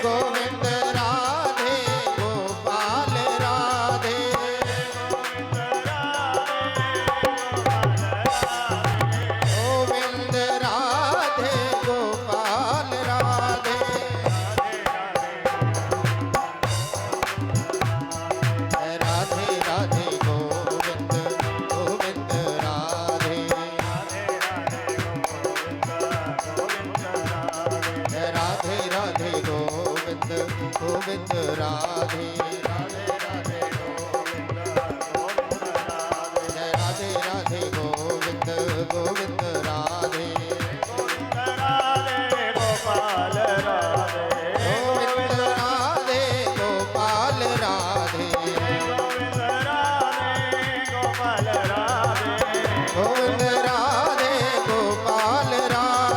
गोविंद राधे राधे राधे गोविंद गोविंद राधे राधे राधे गोविंद गोविंद राधे गोविंद राधे गोपाल राधे गोविंद राधे गोपाल राधे गोविंद राधे गोपाल राधे गोविंद राधे गोपाल राधे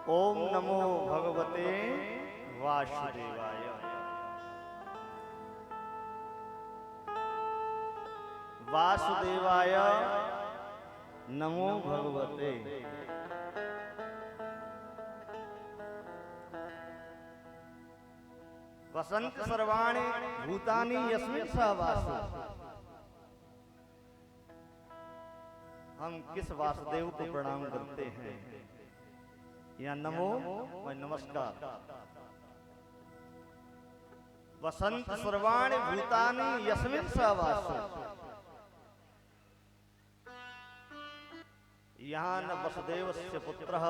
ओम नमो भगवते वासुदेवाय। वासुदेवाय नमो भगवते। वसंत सर्वाणि भूतानि यस्मिन् सः वासु। हम किस वासुदेव को प्रणाम करते हैं? या नमो व नमस्कार। वसंत सर्वाणि भूतानि यस्मिन् सः वासु। यहाँ न वसुदेवस्य पुत्रः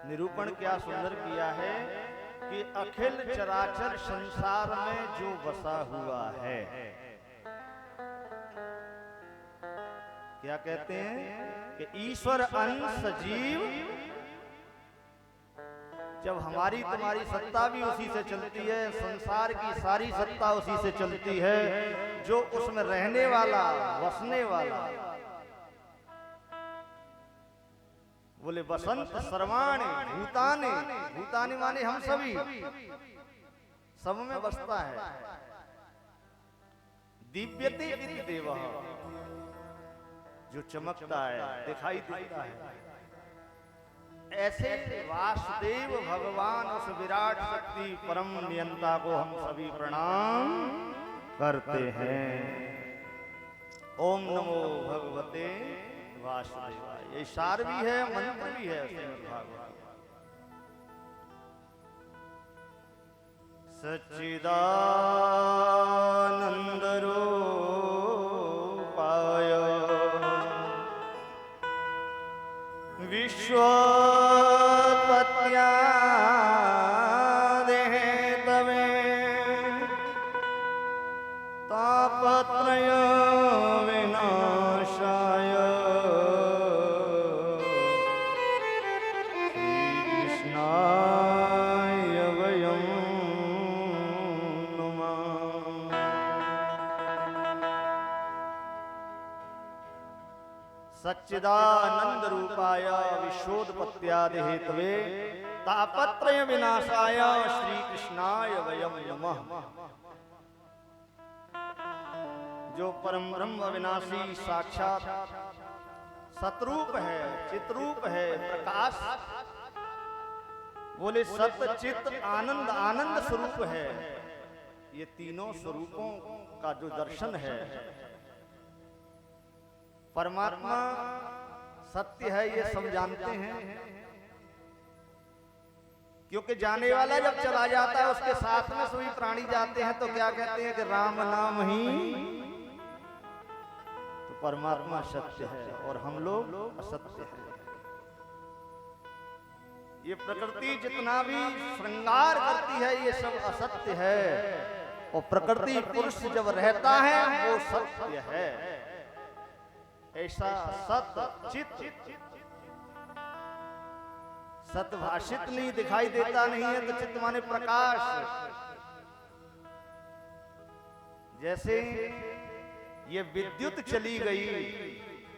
निरूपण क्या सुंदर किया है कि अखिल चराचर संसार में जो बसा हुआ है, क्या कहते हैं कि ईश्वर अंश जीव। जब हमारी तुम्हारी सत्ता भी उसी से चलती है, संसार की सारी सत्ता उसी से चलती है, जो उसमें रहने वाला बसने वाला। बोले वसंत सर्वाणि भूतानि। भूतानि माने हम सभी, सब में बसता है। दिव्यते इति देवः, जो चमकता है, दिखाई देता है। ऐसे वासुदेव भगवान उस विराट शक्ति परम नियंता को हम सभी प्रणाम करते हैं। ओम नमो भगवते वासुदेवाय। ये सार भी है, मंत्र भी है श्रीमद् भागवत। सच्चिदानंद रूपाय विश्वोत्पत्त्यादेः तवे तापत्रय विनाशाय श्रीकृष्णाय वयं नमः। सच्चिदानंद रूपाय विश्वोत्पत्त्यादि हेतवे तापत्रय विनाशाय श्री कृष्णाय वयम नमः। जो परम ब्रह्म विनाशी साक्षात सतरूप है, चितरूप है, प्रकाश, बोले सत्य चित आनंद, आनंद स्वरूप है। ये तीनों स्वरूपों का जो दर्शन है, परमात्मा सत्य है ये सब जानते हैं, क्योंकि जाने वाला जब चला जाता है उसके साथ में सभी प्राणी जाते हैं, तो क्या कहते हैं कि राम नाम ही, तो परमात्मा सत्य है और हम लोग असत्य हैं। ये प्रकृति जितना भी श्रृंगार करती है ये सब असत्य है, और प्रकृति पुरुष जब रहता है वो सत्य है। ऐसा सत चित सतभाषित नहीं दिखाई देता नहीं है, तो चित्त माने प्रकाश। जैसे ये विद्युत चली गई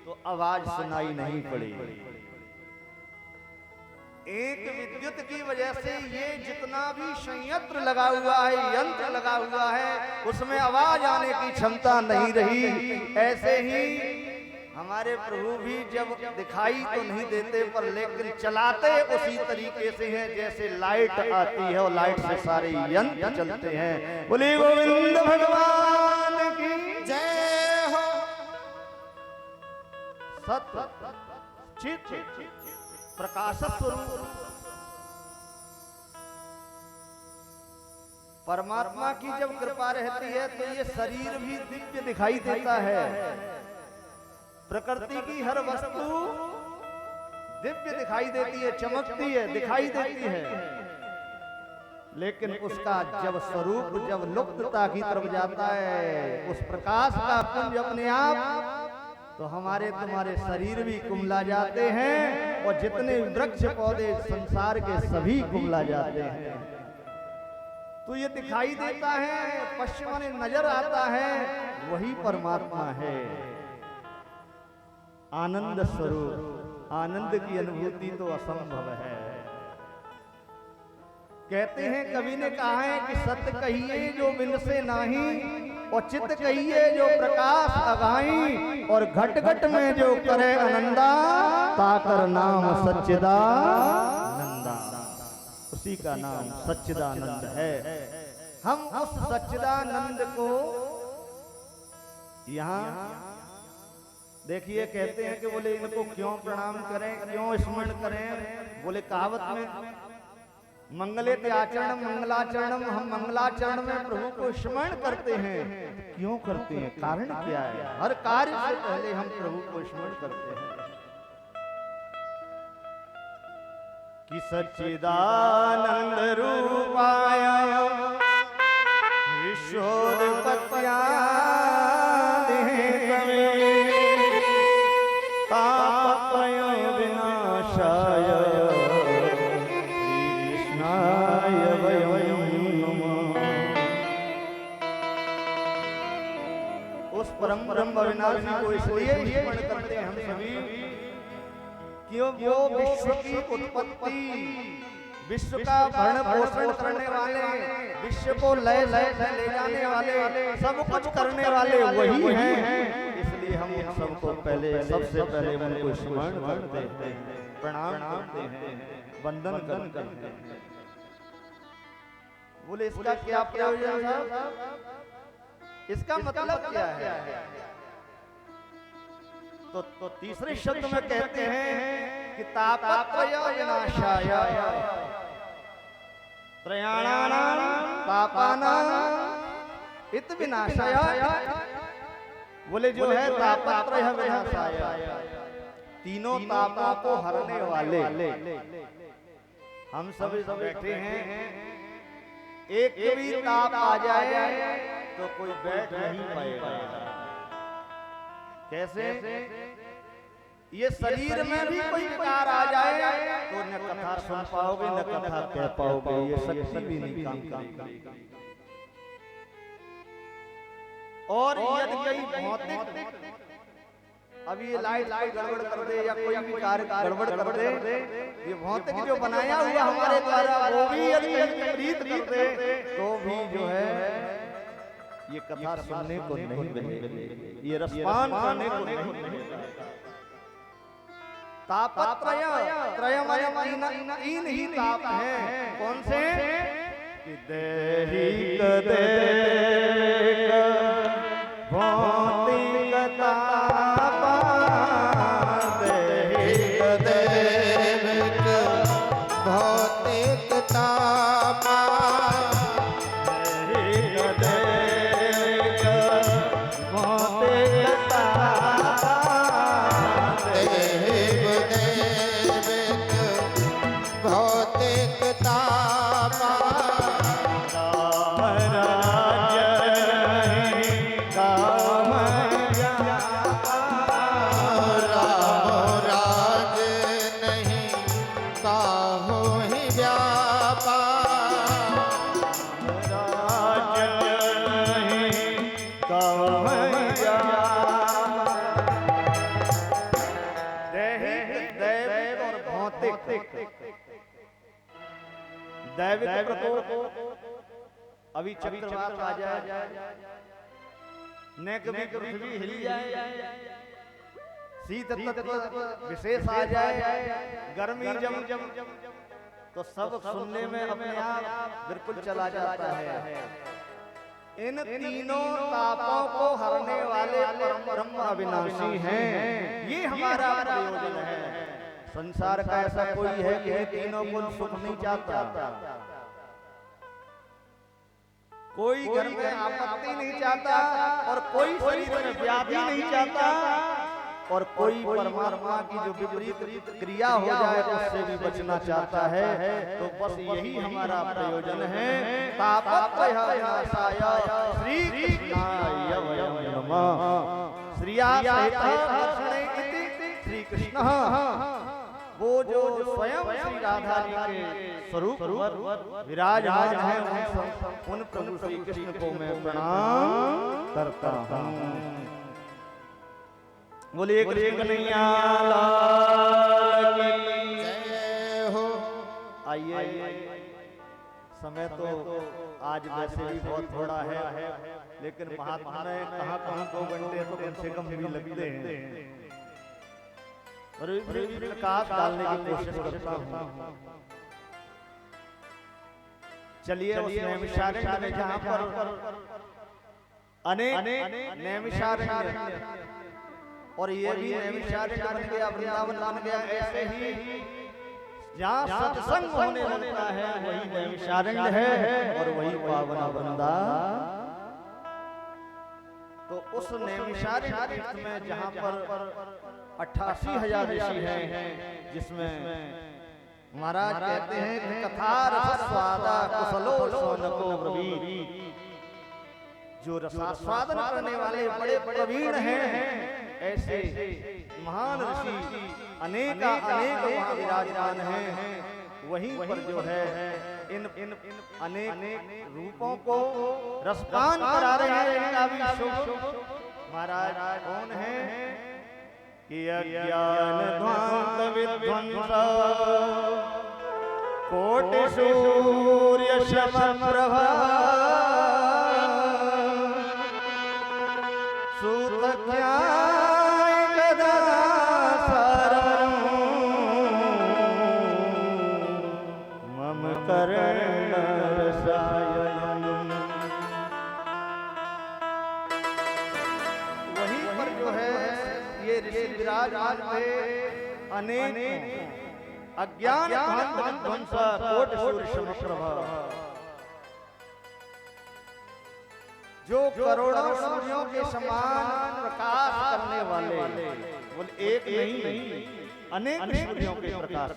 तो आवाज सुनाई नहीं पड़ी। एक विद्युत की वजह से ये जितना भी संयंत्र लगा हुआ है, यंत्र लगा हुआ है, उसमें आवाज आने की क्षमता नहीं रही। ऐसे ही हमारे प्रभु भी जब दिखाई तो नहीं देते, पर लेकिन चलाते उसी तरीके से हैं जैसे लाइट आती है और लाइट से सारे यंत्र चलते हैं। बोले गोविंद भगवान की जय हो। सत्य चित प्रकाश स्वरूप परमात्मा की जब कृपा रहती है तो ये शरीर भी दिव्य दिखाई देता है। प्रकृति की हर वस्तु दिव्य दिखाई देती है, चमकती है, दिखाई देती है, लेकिन उसका जब स्वरूप जब लुप्तता की तरफ जाता है, उस प्रकाश का पुंज अपने आप, तो हमारे तुम्हारे शरीर भी कुमला जाते हैं, और जितने वृक्ष पौधे संसार के सभी कुमला जाते हैं। तो ये दिखाई देता है, पश्चिम में नजर आता है, वही परमात्मा है। आनंद स्वरूप, आनंद की अनुभूति तो असंभव है। कहते हैं, कवि ने कहा है कि सत्य कहिए जो बिन से नाही, और चित्त कहिए जो प्रकाश अगाई, और घट घट में जो करे आनंदा, ताकर नाम सच्चिदानंदा। उसी का नाम सच्चिदानंद है। हम उस सच्चिदानंद को यहाँ देखिए, कहते हैं कि बोले इनको क्यों प्रणाम करें, क्यों स्मरण करें। बोले कहावत में मंगलेते आचरण मंगलाचरणम, हम मंगलाचरण में प्रभु को स्मरण करते हैं। क्यों करते हैं, कारण क्या है? हर कार्य से पहले हम प्रभु को स्मरण करते हैं कि सच्चिदानंद रूपाय विश्वोत्पत्त्यादि तापत्रय विनाशाय श्री कृष्णाय वयम नमः। उस परम ब्रह्म विनाशी को इसलिए स्मरण करते हैं हम सभी, क्यों वो विश्व की उत्पत्ति, विश्व का भरण पोषण करने वाले, विश्व को लय ले जाने वाले, सब कुछ करने वाले वही हैं। इसलिए हम उन सबको पहले, सबसे पहले उनको स्मरण करते हैं, प्रणाम करते हैं, वंदन करते हैं। बोले इसका क्या प्रयोजन साहब? इसका मतलब क्या है? तो तीसरे शब्द में कहते हैं कि तापत्रय विनाशाय त्रयाणानां तापानां इत विनाशाय। बोले जो है तापत्रय विनाशाय, तीनों तापों को हरने वाले। हम सभी बैठे हैं, एक भी ताप आ जाए तो कोई बैठ नहीं पाएगा। कैसे? ये शरीर में भी कोई विकार आ जाए तो न कथा सुन पाओगे, न कथा कह पाओगे, ये शक्ति भी नहीं काम करेगी। और यदि कोई भौतिक अब ये लाइट गड़बड़ कर दे या कोई भी कार्य गड़बड़ कर दे, ये भौतिक जो बनाया हुआ हमारे द्वारा वो भी यदि विपरीत कर दे तो भी जो है ये कथा सुनने को नहीं मिलेगी, ये रसपान करने को नहीं मिलेगा। तापत्रयम तीन ही ताप हैं। कौन से? दैहिक देह भौतिक तापा, दैहिक देह भौतिक तापा, दैहिक देह भौतिक तापा, दैहिक देह भौतिक तापा, दैविक प्रकोप अभी चक्रवात आ जाए, न कभी पृथ्वी हिल जाए, शीत तत्व विशेष आ जाए, गर्मी जम तो सब सुनने में अपने आप बिल्कुल चला जाता है। इन तीनों तापों को हरने वाले परम ब्रह्म अविनाशी हैं, ये हमारा प्रयोजन है। संसार का ऐसा कोई है कि तीनों को सुख नहीं चाहता, कोई घर में आपत्ति नहीं चाहता, और कोई शरीर में व्याधि नहीं चाहता, और कोई परमात्मा की जो विपरीत क्रिया हो जाए उससे भी बचना चाहता है। तो बस यही हमारा प्रयोजन है। तापत्रयविनाशाय श्री कृष्णाय वयं नमः। श्रिया सहित श्री कृष्ण, वो जो स्वयं श्री राधा जी के स्वरूप विराजमान है, उन प्रभु श्री कृष्ण को मैं प्रणाम करता हूँ। बोलिए कृष्ण कन्हैया लाल की जय हो। आइए, समय तो आज वैसे भी बहुत थोड़ा है, लेकिन महात्मा ने कहा 2 घंटे तो कम से कम भी लगते हैं, और प्रकाश डालने की कोशिश करता हूँ। चलिए उस नैमिषारण्य में जहाँ पर अनेक नैमिषारण्य, और ये भी नैमिषारण्य बन गया, वृंदावन बन गया, ऐसे ही जहाँ सत्संग होने लगता है वही नैमिषारण्य है, और वही पावन वृंदावन। तो उस नैमिषारण्य में जहाँ पर 88,000 ऋषि हैं, जिसमें महाराज कहते हैं कि कथा रसस्वादा कुशलो सोनको ब्रवीण, जो रसास्वादन करने वाले बड़े प्रवीण हैं, ऐसे महान ऋषि अनेक वहाँ विराजमान हैं। वहीं पर जो है इन अनेक रूपों को रसपान करा रहे हैं। इनका भी शुभ महाराज कौन है कि अज्ञान ध्वांत विध्वंस कोटि सूर्य शम प्रभा सूत मम करण रसायन। वहीं पर जो है ये ऋषि विराजमान थे, अनेक अज्ञान ध्वंस कोटि सूर्य शम प्रभा, जो करोड़ों सूर्यों के समान प्रकाश करने वाले, बोले एक नहीं अनेक सूर्यों के प्रकाश,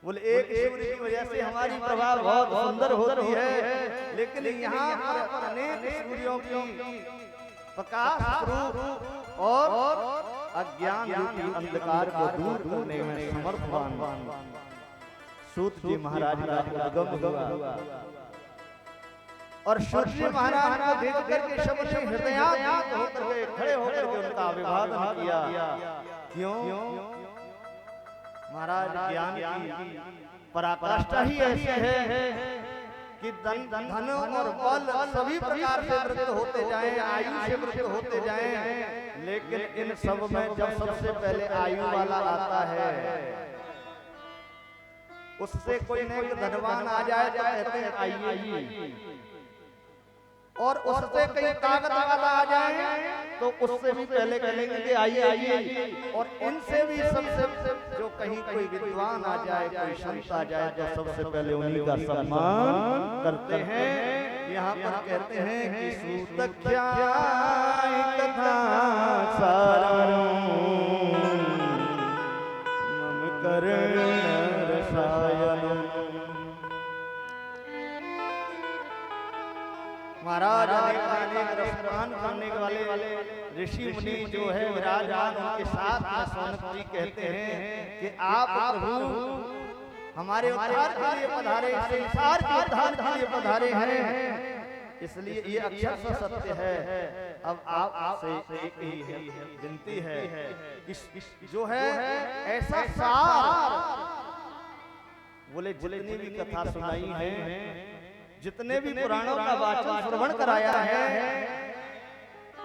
बोले एक सूर्य की वजह से हमारी प्रभा बहुत सुंदर होती है, लेकिन यहाँ पर अनेक सूर्यों की प्रकाश रूप और अज्ञान रूपी अंधकार को दूर करने में समर्थवान सूत जी महाराज का उद्गम हुआ। और सूत जी महाराज को देख करके सब ने हृदयाघात होकर के होकर के उनका अभिवादन किया। क्यों? महाराज ज्ञान की पराकाष्ठा ही ऐसी है कि धन और बल सभी प्रकार से वृद्ध होते जाएं, आयु से वृद्ध होते जाएं, लेकिन इन सब में जब सबसे पहले आयु वाला आता है, उससे कोई नेक धनवान आ जाए तो कहते हैं आइए, और उससे कहीं ताकत वाला आ जाए तो उससे भी पहले कहेंगे आइए, और इनसे भी सबसे जो कहीं कोई विद्वान आ जाए, कोई संत आ जाए, तो सबसे पहले उन्हीं का सम्मान करते हैं। यहाँ पर कहते हैं कि सूतख्याय कथा सारम मम कर्ण रसायनम। महाराज अनेक रसपान करने वाले ऋषि मुनि जो है विराजमान, उनके साथ में सौनक जी कहते हैं कि आप प्रभु हमारे उद्धार के लिए पधारे, संसार के उद्धार के लिए पधारे हैं, इसलिए ये अक्षर सत्य है। अब आपसे एक ही विनती है, जो है ऐसा सार बोले जितनी भी कथा सुनाई है, जितने भी पुराणों का वाचन श्रवण कराया है,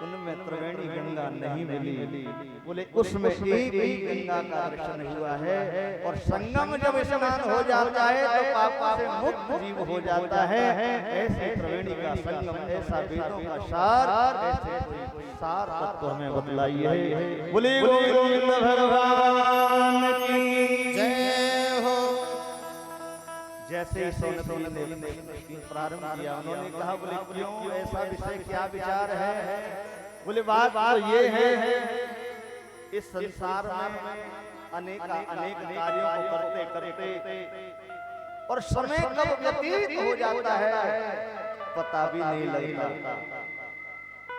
उनमें त्रिवेणी गंगा नहीं मिली। बोले उसमें एक ही गंगा का दर्शन हुआ है, और संगम जब स्नान हो जाता है तो पापों से मुक्त जीव हो जाता है। ऐसे त्रिवेणी का संगम, ऐसा वेदों का सार, ऐसे कोई सार तत्व हमें बतलाइए। बोले गोविंद भगवान की जय हो। जैसे ही सौनक ने प्रारंभ किया, उन्होंने कहा बोले क्यों, ऐसा विषय क्या विचार है? बोले बात तो ये है, इस संसार में अनेक कार्यों को करते करते और समय कब व्यतीत हो जाता है पता भी नहीं लगता,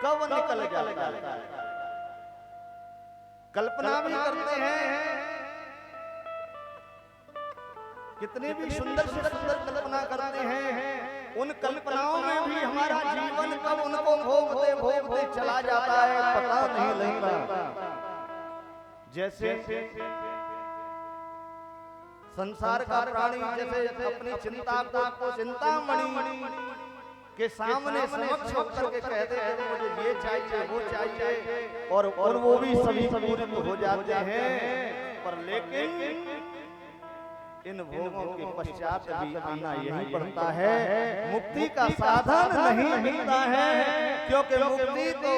कब निकल जाता है। कल्पना भी करते हैं, कितनी भी सुंदर से सुंदर कल्पना करते हैं, उन कल्पनाओं में भी हमारा जीवन कब उनको भोगते भोगते चला जाता है पता नहीं लगता। जैसे संसार का प्राणी जैसे अपनी चिंता को चिंतामणि के सामने समक्ष होकर के कहते हैं मुझे ये चाहिए वो चाहिए, और वो भी सभी पूर्ण हो जाते हैं, पर लेकिन इन भोगों के पश्चात भी आना यही पड़ता है। मुक्ति का साधन नहीं मिलता है, क्योंकि मुक्ति तो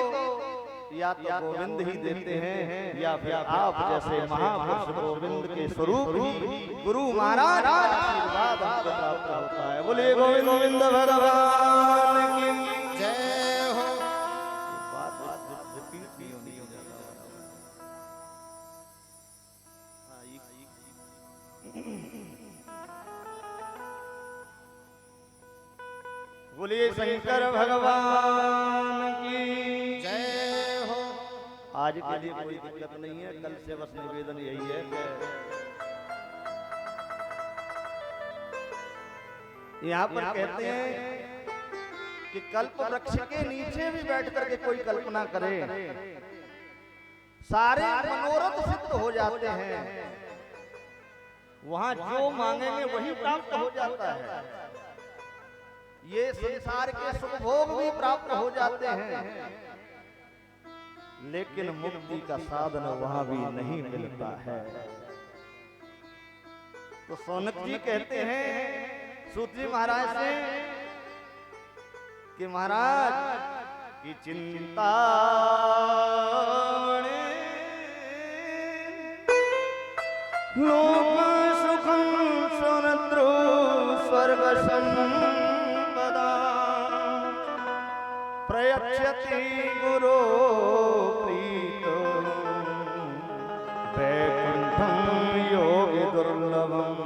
या तो गोविंद ही देते हैं, या फिर आप जैसे महापुरुष गोविंद के स्वरूप ही गुरु महाराज आशीर्वाद हमको प्राप्त होता है। बोले गोविंद भगवान की जय हो। बोलिए शंकर भगवान की जय हो। आज के लिए कोई दिक्कत नहीं है, कल से बस निवेदन यही है कि यहाँ पर कहते हैं कि कल्प वृक्ष के नीचे भी बैठ करके कोई कल्पना करे, सारे मनोरथ सिद्ध हो जाते हैं, वहां जो मांगेंगे वही प्राप्त हो जाता है। ये संसार के सुख भोग भी प्राप्त हो जाते हैं, लेकिन मुक्ति का साधन वहां भी नहीं मिलता है। तो सौनक जी कहते हैं सूत जी महाराज से कि महाराज की चिंता लोक सुखम सुनद्रो स्वर्ग संपदा प्रयच्छति गुरो प्रीतो वैकुंठम योगी दुर्लभम।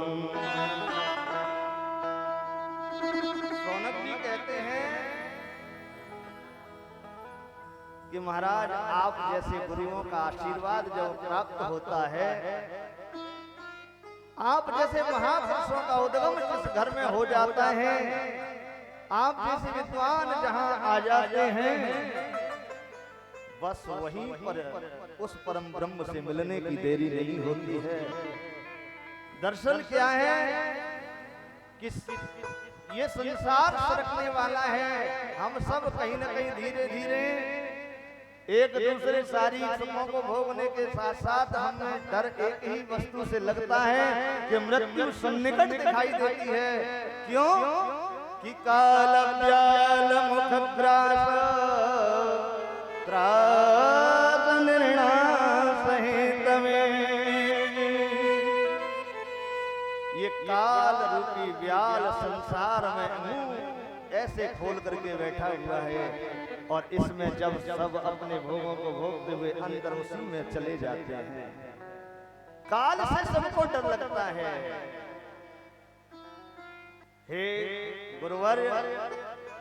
सौनक जी कहते हैं कि महाराज आप जैसे गुरुओं का आशीर्वाद जब प्राप्त होता है, आप जैसे महापुरुषों का उद्गम जिस घर में हो जाता है, आप जैसे विद्वान जहां आ जाते हैं, बस वहीं पर उस परम ब्रह्म से मिलने की देरी नहीं होती है। दर्शन क्या है कि ये संसार सरकने वाला है। हम सब कहीं न कहीं धीरे धीरे एक दूसरे सारी सुखों को भोगने के साथ साथ हमें डर एक ही वस्तु से लगता है कि मृत्यु सन्निकट दिखाई देती है। क्यों कि काल व्याल मुखग्रास त्रास निर्णास सहित में। ये काल रूपी व्याल संसार में मुंह ऐसे खोल करके बैठा हुआ है और इसमें जब सब अपने भोगों को भोगते हुए अंदर उसी में चले जाते हैं, काल से सबको डर लगता है। हे गुरुवर,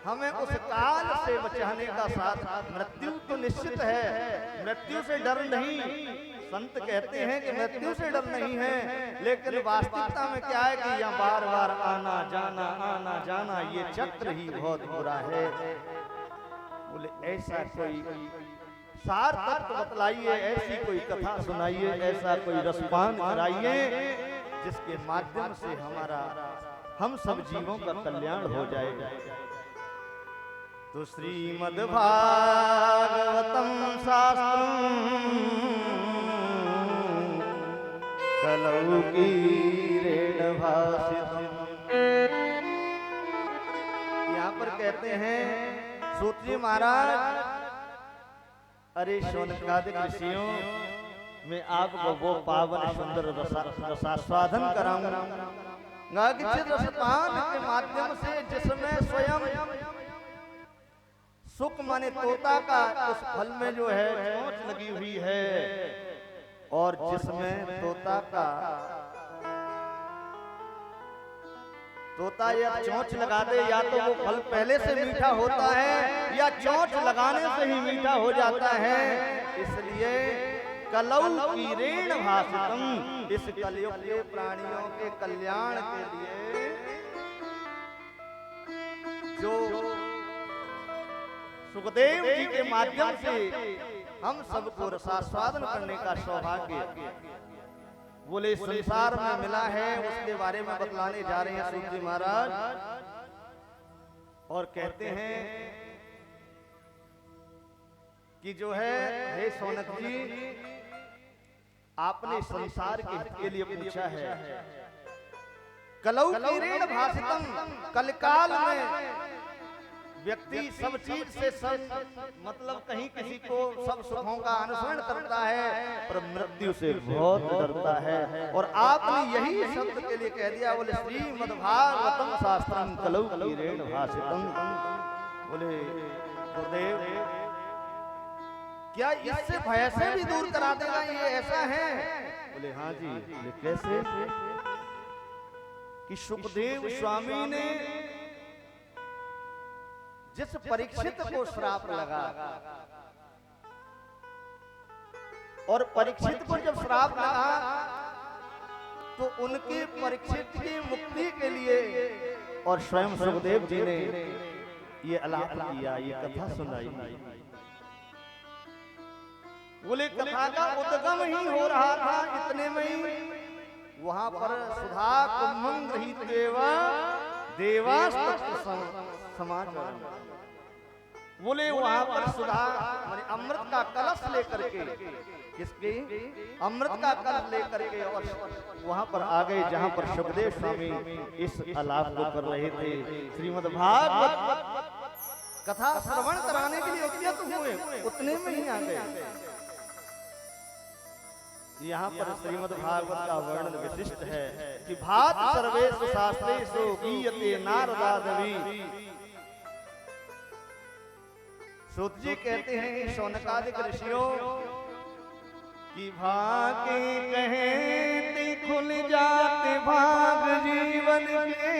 हमें उस काल से बचाने का साथ मृत्यु तो निश्चित है, मृत्यु से डर नहीं। संत कहते हैं कि मृत्यु से डर नहीं है, लेकिन वास्तविकता में क्या है कि यहाँ बार बार आना जाना ये चक्र ही बहुत बुरा है। बोले ऐसा कोई सार तत्व बतलाइए, ऐसी कोई कथा सुनाइए, ऐसा कोई रसपान कराइए जिसके माध्यम से हम सब जीवों का कल्याण हो जाए। तो श्रीमद् भागवतम शास्त्रम कलौ कीरेण भासितम। यहाँ पर कहते हैं सूत जी महाराज, अरे शौनकादिक ऋषियों, मैं आपको वो पावन सुंदर रसास्वादन कराऊंगा कि जिस रसपान के माध्यम से जिसमें स्वयं सुख माने तोता का उस फल में जो है चोंच लगी हुई है, और जिसमें तोता या चोंच लगा दे, या तो वो फल पहले से मीठा होता है या चोंच लगाने से ही मीठा हो जाता है। इसलिए कलौ कीरेण भासितम, इस कलयुग के प्राणियों के कल्याण के लिए जो सुखदेव जी के माध्यम से हम सबको रसास्वादन करने का सौभाग्य बोले संसार में मिला है, उसके बारे में बतलाने जा रहे हैं सूत जी महाराज। और कहते हैं कि जो है, हे सौनक जी, आपने संसार के हित के लिए पूछा है। कलौ कीरेण भासितम, कलकाल में व्यक्ति सब चीज से मतलब कहीं किसी को सब सुखों का अनुसरण करता है, पर मृत्यु से बहुत डरता है। और आपने यही शब्द के लिए कह दिया, बोले श्रीमद्भागवतम शास्त्रम कलौ कीरेण भासितम। बोले गुरुदेव, क्या इससे भय से भी दूर करा देगा, ये ऐसा है? बोले हाँ जी। बोले कैसे? कि सुखदेव स्वामी ने जिस परीक्षित को श्राप लगा, और परीक्षित को जब श्राप लगा तो उनके परीक्षित की मुक्ति के लिए और स्वयं सुखदेव जी ने ये आलाप किया, ये कथा सुनाई। बोले कथा का उद्गम ही हो रहा था, इतने में ही वहां पर सुधा कुंभं गृहीत्वा देवास्तत्र समाचार। बोले वहां पर सुधा माने अमृत का कलश लेकर के, किसके? अमृत का कलश लेकर के, और वहां पर आ गए जहां पर सुखदेव स्वामी इस आलाप को कर रहे थे। श्रीमद् भागवत कथा श्रवण कराने के लिए उद्यत हुए, उतने में ही आ गए। यहाँ पर श्रीमद् भागवत का वर्णन विशिष्ट है कि भात सर्वेषु शास्त्रेषु गीयते नारदादि। सूत जी कहते हैं शौनकादिक ऋषियों कि भागे कहते खुल जाते भाग जीवन के,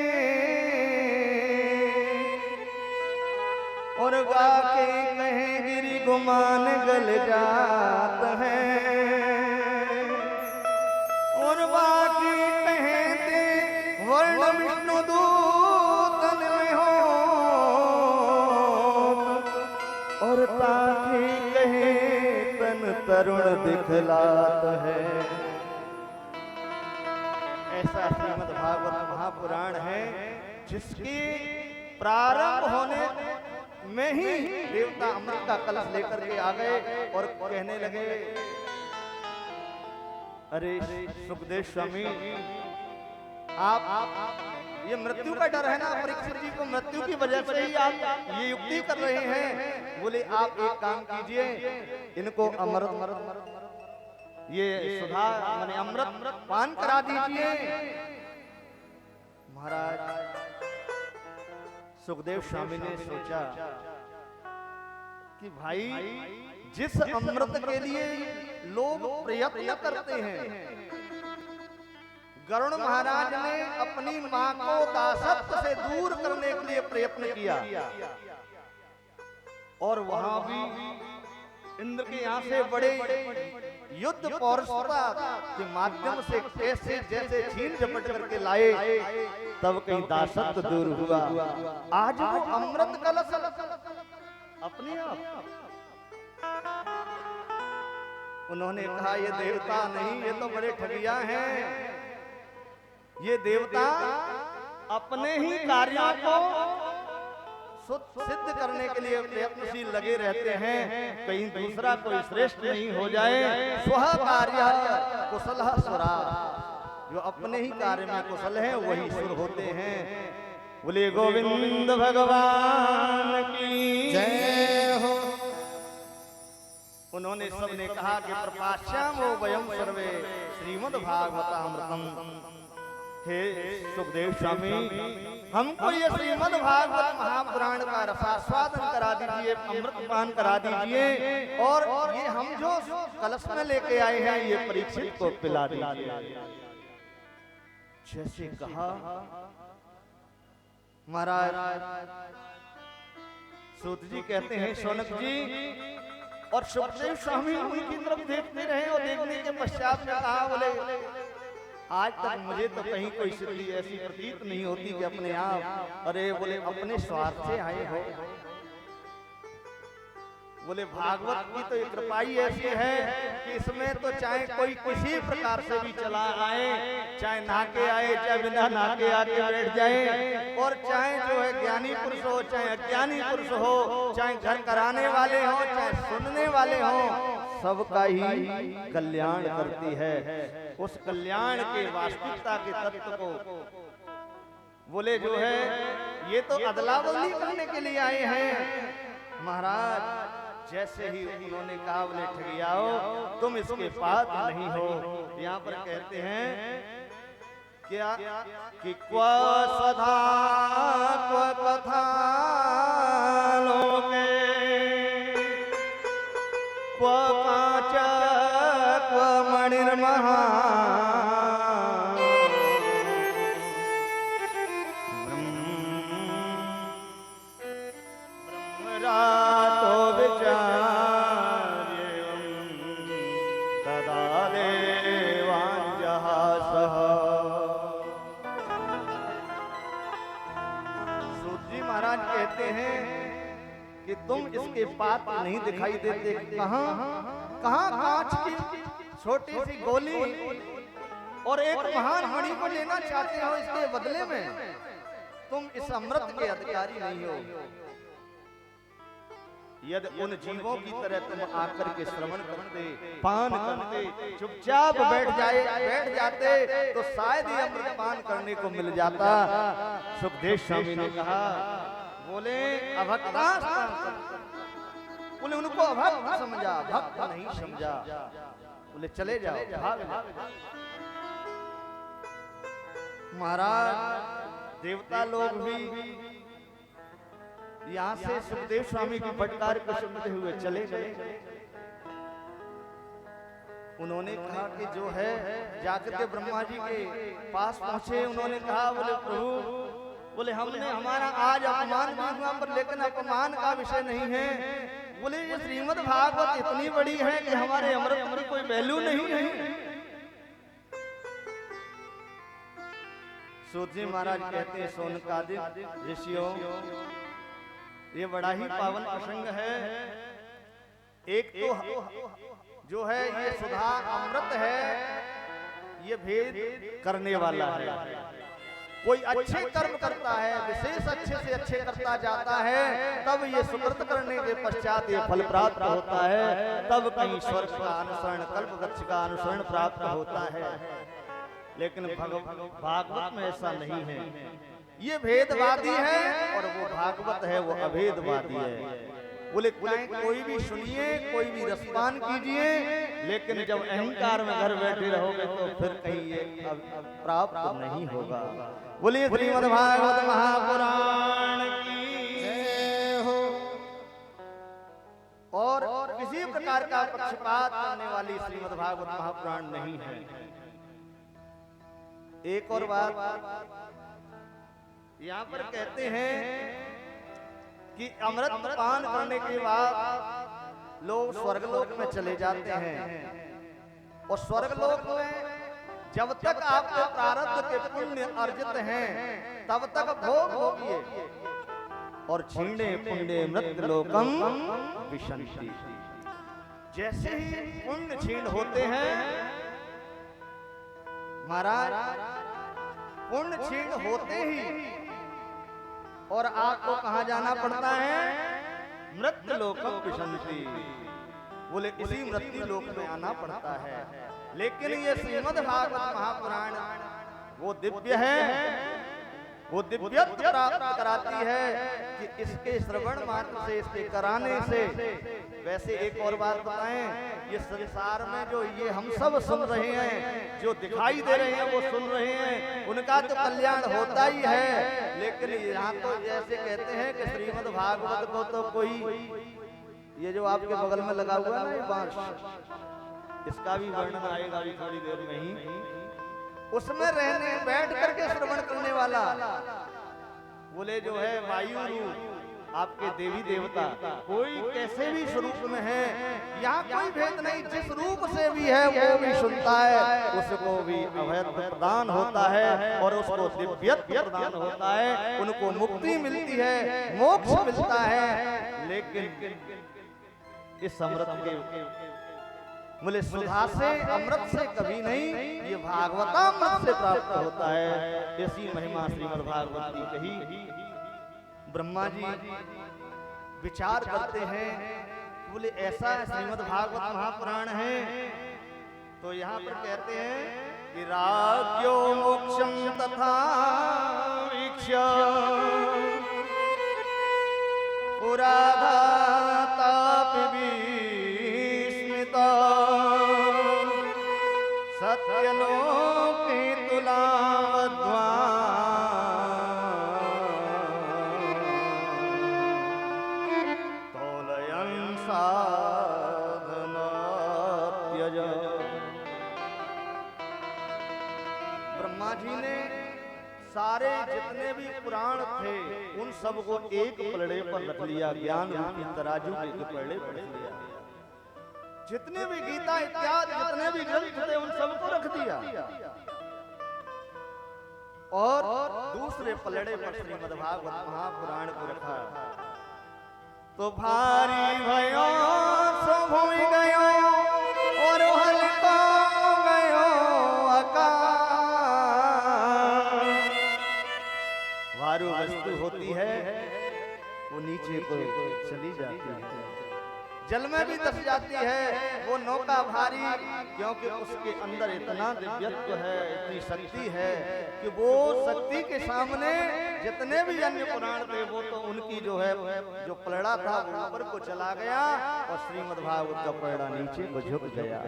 और गाके कहे गिरि गुमान गल जात है, और बाकी कहते वर्ण विष्णु दूतन में हो, और ताकि कहे तरुण दिखलात है। ऐसा श्रीमद् भागवत महापुराण है जिसके प्रारंभ होने में ही देवता अमृत का कलश लेकर के आ गए और कहने लगे, अरे सुखदेव स्वामी, आप ये मृत्यु का डर है ना, परीक्षित जी को मृत्यु की वजह से ही आप ये युक्ति कर रहे हैं। बोले आप एक काम कीजिए, इनको अमृत ये सुधा माने अमृत पान करा दीजिए। महाराज सुखदेव स्वामी ने सोचा कि भाई जिस अमृत के लिए लोग प्रयत्न करते हैं, गरुड़ महाराज ने अपनी मां को दासत्व से दूर करने के लिए प्रयत्न किया और वहां भी इंद्र के यहाँ से बड़े युद्ध पौरुषता के माध्यम से कैसे जैसे छीन झपट करके लाए, तब कहीं दासत्व दूर हुआ। आज वो अमृत कलश अपने आप उन्होंने कहा, ये देवता नहीं, ये तो बड़े ठगिया हैं। ये देवता अपने ही कार्यों को सिद्ध करने के लिए प्रयत्नशील लगे रहते हैं, कहीं दूसरा कोई श्रेष्ठ नहीं हो जाए। स्व कार्य कुशलः सुरा, जो अपने ही कार्य में कुशल है वही सुर होते हैं। बोले गोविंद भगवान की जय हो। उन्होंने सबने कहा कि प्रपाश्यामो वयम सर्वे श्रीमद् भागवतामृतम। हे सुखदेव स्वामी, हमको ये श्रीमद् भागवत महापुराण का रसास्वादन करा दीजिए, अमृत पान करा दीजिए, और ये हम जो कलश में लेके आए हैं ये परीक्षित को पिला दीजिए। जैसे कहा महाराज सूत जी कहते हैं, शौनक जी और सुखदेव स्वामी उनकी तरफ देखते रहे और देखने के पश्चात में कहा, बोले आज तक मुझे तो कहीं कोई सिद्धि ऐसी प्रतीत नहीं होती कि अपने आप, अरे बोले अपने स्वार्थ से आए हो। बोले भागवत की तो कृपा ही ऐसी है कि इसमें तो चाहे कोई किसी प्रकार से भी चला आए, चाहे नाके आए, चाहे बिना नाके आके बैठ जाए, और चाहे जो है ज्ञानी पुरुष हो, चाहे अज्ञानी पुरुष हो, चाहे घर कराने वाले हो, चाहे सुनने वाले हो, सबका ही कल्याण करती है। उस कल्याण के वास्तविकता के तत्व को बोले जो है ये तो अदला बदली करने के लिए आए हैं। महाराज जैसे ही उन्होंने कहा, बोले ठगियाओ, तुम इसके पात्र नहीं हो। यहाँ पर कहते हैं क्या कि क्व सधा क्व कथा लोके क्व कांच क्व मणिर्महा ब्रह्मरातो विचार्यं तदा देवाञ्जहासः। सूत जी महाराज कहते हैं कि तुम इसके पात्र नहीं दिखाई देते। कहां कांच की छोटी सी गोली और एक महान मणि को लेना चाहते हो, इसके बदले में तुम इस अमृत के अधिकारी नहीं हो। यदि उन जीवों की तरह तुम आकर के श्रवण करते, पान करते, चुपचाप बैठ जाते तो शायद ये अमृत पान करने को मिल जाता। सुखदेव स्वामी ने कहा, बोले अभक्ता, बोले उनको अभक्त समझा, भक्त नहीं समझा। बोले चले जाओ, भाग जाओ। महाराज देवता लोग भी यहाँ से सुखदेव स्वामी की फटकार को सुनते हुए चले गए। उन्होंने कहा कि जो है जाकर के ब्रह्मा जी के पास पहुंचे। उन्होंने कहा, बोले प्रभु, बोले हमने हमारा आज अपमान भी हुआ, पर लेकिन अपमान का विषय नहीं है। बोले ये श्रीमद् भागवत इतनी बड़ी है कि हमारे अमृत की कोई वैल्यू नहीं है। सूत जी महाराज कहते हैं, सोनकादिक ऋषियों, ये बड़ा ही पावन प्रसंग है। एक तो जो है ये सुधा अमृत है, ये भेद करने वाला है। कोई अच्छे कर्म करता है, विशेष अच्छे से अच्छे करता जाता है, तब ये सुकृत करने के पश्चात ये फल प्राप्त होता है, तब कहीं स्वर्ग का अनुसरण, कल्प वृक्ष का अनुसरण प्राप्त होता है। लेकिन भागवत में ऐसा नहीं है। ये भेदवादी है और वो भागवत है, वो अभेदवादी है। बोले कोई भी सुनिए, कोई भी रसपान कीजिए, लेकिन जब अहंकार में घर बैठे रहोगे तो फिर कहीं ये प्राप्त नहीं होगा। बोलिए श्रीमद् भागवत महापुराण की जय हो। और किसी प्रकार का पक्षपात करने वाली श्रीमद् भागवत महापुराण नहीं है। एक और बात यहाँ पर कहते हैं कि अमृत पान करने के बाद लोग स्वर्गलोक में चले जाते हैं, और स्वर्गलोक में जब तक आपके प्रारब्ध के पुण्य अर्जित हैं तब तक भोग भोगिए, और क्षीणे पुण्य मृत्युलोकम विशन्ति। जैसे ही पुण्य क्षीण होते हैं महाराज, पुण्य क्षीण होते ही और आपको कहां जाना पड़ता है? मृत्यु लोकम विशन्ति। बोले इसी मृत्यु लोक में आना पड़ता है। लेकिन ये श्रीमद् भागवत महापुराण वो दिव्य है, वो दिव्यत्व प्राप्त कराती है कि इसके श्रवण मात्र से, इसके कराने से। वैसे एक और बात बताएं, ये संसार में जो ये हम सब सुन रहे हैं, जो दिखाई दे रहे हैं वो सुन रहे हैं, उनका तो कल्याण होता ही है। लेकिन यहाँ तो जैसे कहते हैं कि श्रीमद् भागवत को तो कोई, ये जो आपके बगल में लगा हुआ है ना ये बांस, इसका भी वर्णन आएगा अभी थोड़ी देर में ही। उसमें रहने बैठ करके श्रवण करने वाला, बोले जो है वायु रूप आपके देवी देवता, कोई कैसे भी स्वरूप में है, यहाँ कोई भेद नहीं, जिस रूप से भी है वो भी सुनता है, उसको भी अभय प्रदान होता है और उसको दिव्यत्व प्रदान होता है, उनको मुक्ति मिलती है, मोक्ष मिलता है। लेकिन इस अमृत के बोले सुधा से, अमृत से कभी नहीं, ये भागवतामृत से प्राप्त होता है। ऐसी महिमा श्रीमद् भागवत की कही। ब्रह्मा जी विचार करते हैं, बोले ऐसा श्रीमद् भागवत महापुराण है। तो यहाँ पर कहते हैं कि राज्यो मोक्षम तथा वीक्ष्य पुराधाता सत्यलोके तुलावद्वा तोलयन् साधना त्यज। ब्रह्मा जी ने सारे जितने भी पुराण थे उन सबको एक पलड़े पर रख लिया, ज्ञान रूपी तराजू के पलड़े पर रख लिया। जितने भी गीता इत्यादि जितने भी ग्रंथ थे उन सबको रख दिया, और दूसरे पलड़े पर श्रीमद् भागवत महापुराण को रखा। तो भारी भयो सो भूमि गयो और हल्का गयो आकाश। भारू वस्तु होती है वो नीचे को चली जाती है, जल में भी दस जाती है। वो नौका भारी, क्योंकि उसके अंदर इतना दिव्यत्व है, इतनी शक्ति है कि वो शक्ति के सामने जितने भी अन्य पुराण थे वो तो उनकी जो है जो पलड़ा था वो ऊपर को चला गया और श्रीमद् भागवत का पलड़ा नीचे को झुक गया।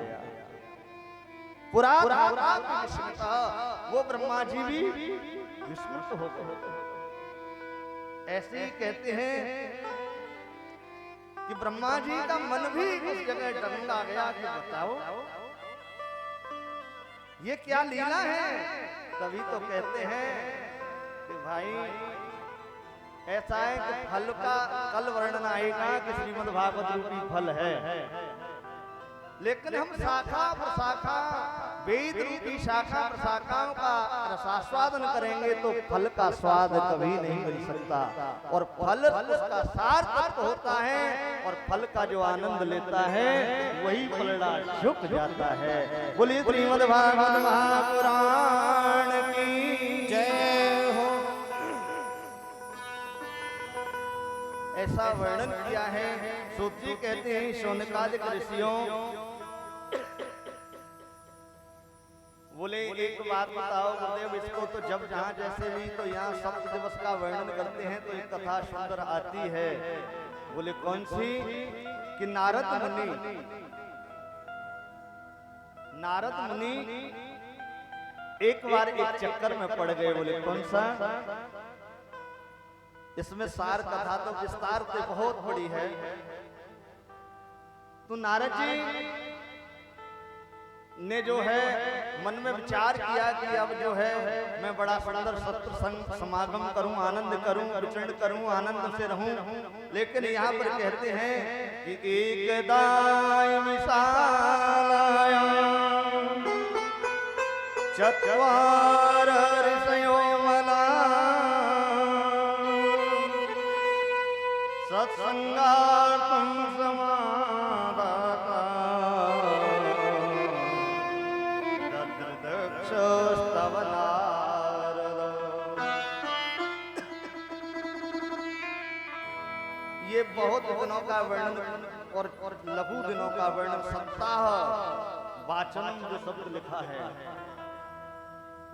वो ब्रह्मा जी भी विस्मित हो गए। ऐसे ही कहते हैं कि ब्रह्मा जी का मन भी उस जगह डगमगा गया कि बताओ ये क्या लीला है। तभी तो कहते हैं कि भाई ऐसा है कि फल का कल वर्णन आएगा कि श्रीमद् भागवत रूपी फल है। लेकिन हम शाखा प्रशाखा वेद रूपी शाखा प्रशाखाओं का रसास्वादन करेंगे तो फल का स्वाद कभी नहीं मिल सकता। और फल उसका सार्थक होता है और फल का जो आनंद लेता है वही पलड़ा झुक जाता है। बोलिए श्रीमद् भागवत महापुराण की जय हो। ऐसा वर्णन किया है। सूत जी कहते हैं शौनकादिक ऋषियों, बोले एक बात बताओ गुरुदेव, इसको तो जब जहाँ जैसे भी तो यहाँ सप्त दिवस का वर्णन करते हैं तो एक कथा सुंदर आती है। बोले कौन सी? कि नारद मुनि एक बार एक चक्कर में पड़ गए। बोले कौन सा? इसमें सार कथा तो विस्तार से बहुत बड़ी है। तो नारद जी ने जो है मन में विचार किया कि अब जो है मैं बड़ा सुंदर सत्संग समागम करूं, आनंद करूं, विचरण करूं, आनंद से रहूं। लेकिन यहाँ पर कहते हैं कि एक दाय विशालाया चत्वार ऋषयो मला सत्संगार्थं समादाता ददृदक्षस्तव नारद। ये बहुत दिनों का वर्णन और लघु दिनों का वर्णन, सप्ताह वाचनम जो शब्द लिखा है,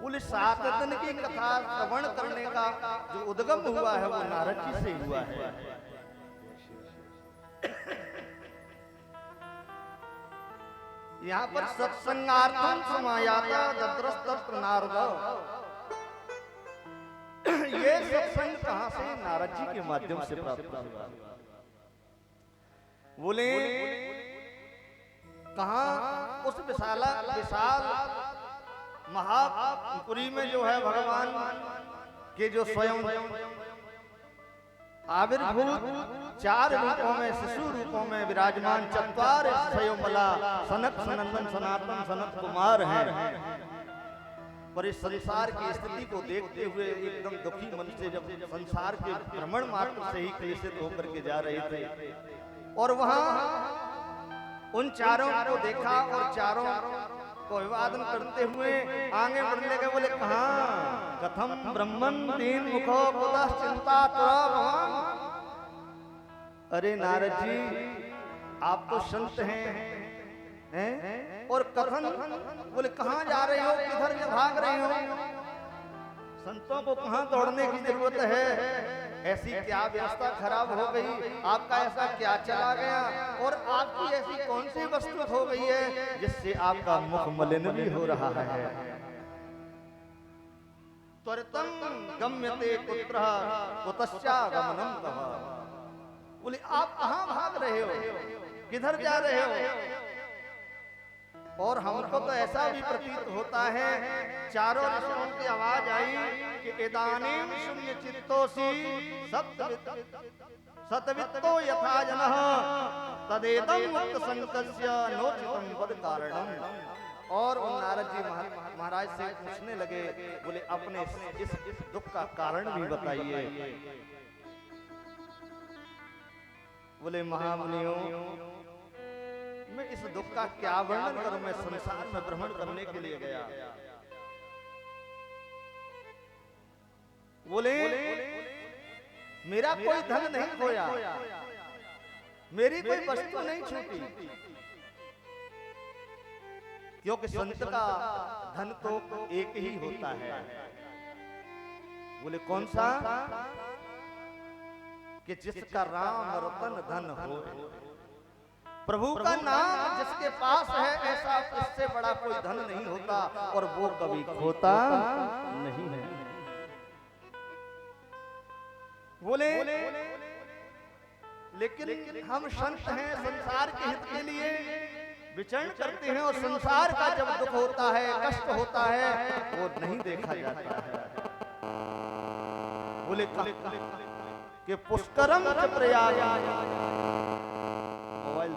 बोले 7 दिन की कथा श्रवण करने का जो उद्गम हुआ है वो नारद जी से हुआ है। यहाँ पर सत्संगार्थम समायाता दद्रस्तत्र नारद। ये सत्संग कहां से? नारद जी के माध्यम से प्राप्त हुआ। बोले कहां? उस विशाल महापुरी में जो है भगवान के जो स्वयं आविर्भूत 4 रूपों में, शिशु रूपों में विराजमान चत्वार स्वयंमला सनक सनंदन सनातन सनत कुमार हैं। पर इस संसार की स्थिति को देखते हुए एकदम दुखी मन से जब संसार के भ्रमण मात्र से ही क्लेशित होकर के जा रहे थे और वहां उन चारों को देखा और चारों को अभिवादन करते हुए आगे बढ़ने लगे। बोले कहाँ? कथम ब्रह्मन दीन मुखो कुतः चिंता भगवान। अरे नारद जी, आप तो संत हैं और कथन? बोले कहाँ जा रहे हो, किधर भाग रहे हो? संतों को कहाँ दौड़ने की जरूरत है? ऐसी क्या व्यवस्था खराब हो गई? आपका ऐसा क्या चला गया? और आपकी ऐसी कौन सी वस्तु हो गई है जिससे आपका मुख मलिन भी हो रहा है? त्वरितम गम्यते कुत्रः कुतश्चागमनं कः। बोले आप कहाँ भाग रहे हो, किधर जा रहे हो? और हमको तो ऐसा भी प्रतीत होता है, चारों ऋषियों की आवाज आई कि इदानीं शून्य चित्तोसी सतवित्तो यथा जनः तदेदं मुक्त संकस्य नोचितं वद कारणम्। और उन नारद जी महाराज से पूछने लगे, बोले अपने इस दुख का कारण भी बताइए। बोले महामुनियों, मैं इस दुख का क्या वर्णन करूं? मैं संसार में भ्रमण करने के लिए गया। बोले मेरा कोई धन नहीं खोया, मेरी कोई वस्तु नहीं छूटी, क्योंकि संत का धन तो एक ही होता है। बोले कौन सा? कि जिसका राम रतन धन हो। प्रभु का नाम जिसके पास है, ऐसा इससे बड़ा कोई धन नहीं होता और वो कभी खोता नहीं है। बोले लेकिन हम संत हैं, संसार के हित के लिए विचरण करते हैं और संसार का जब दुख होता है, कष्ट होता है, वो नहीं देखा जाता है। बोले कि पुष्करम च प्रयाग मोबाइल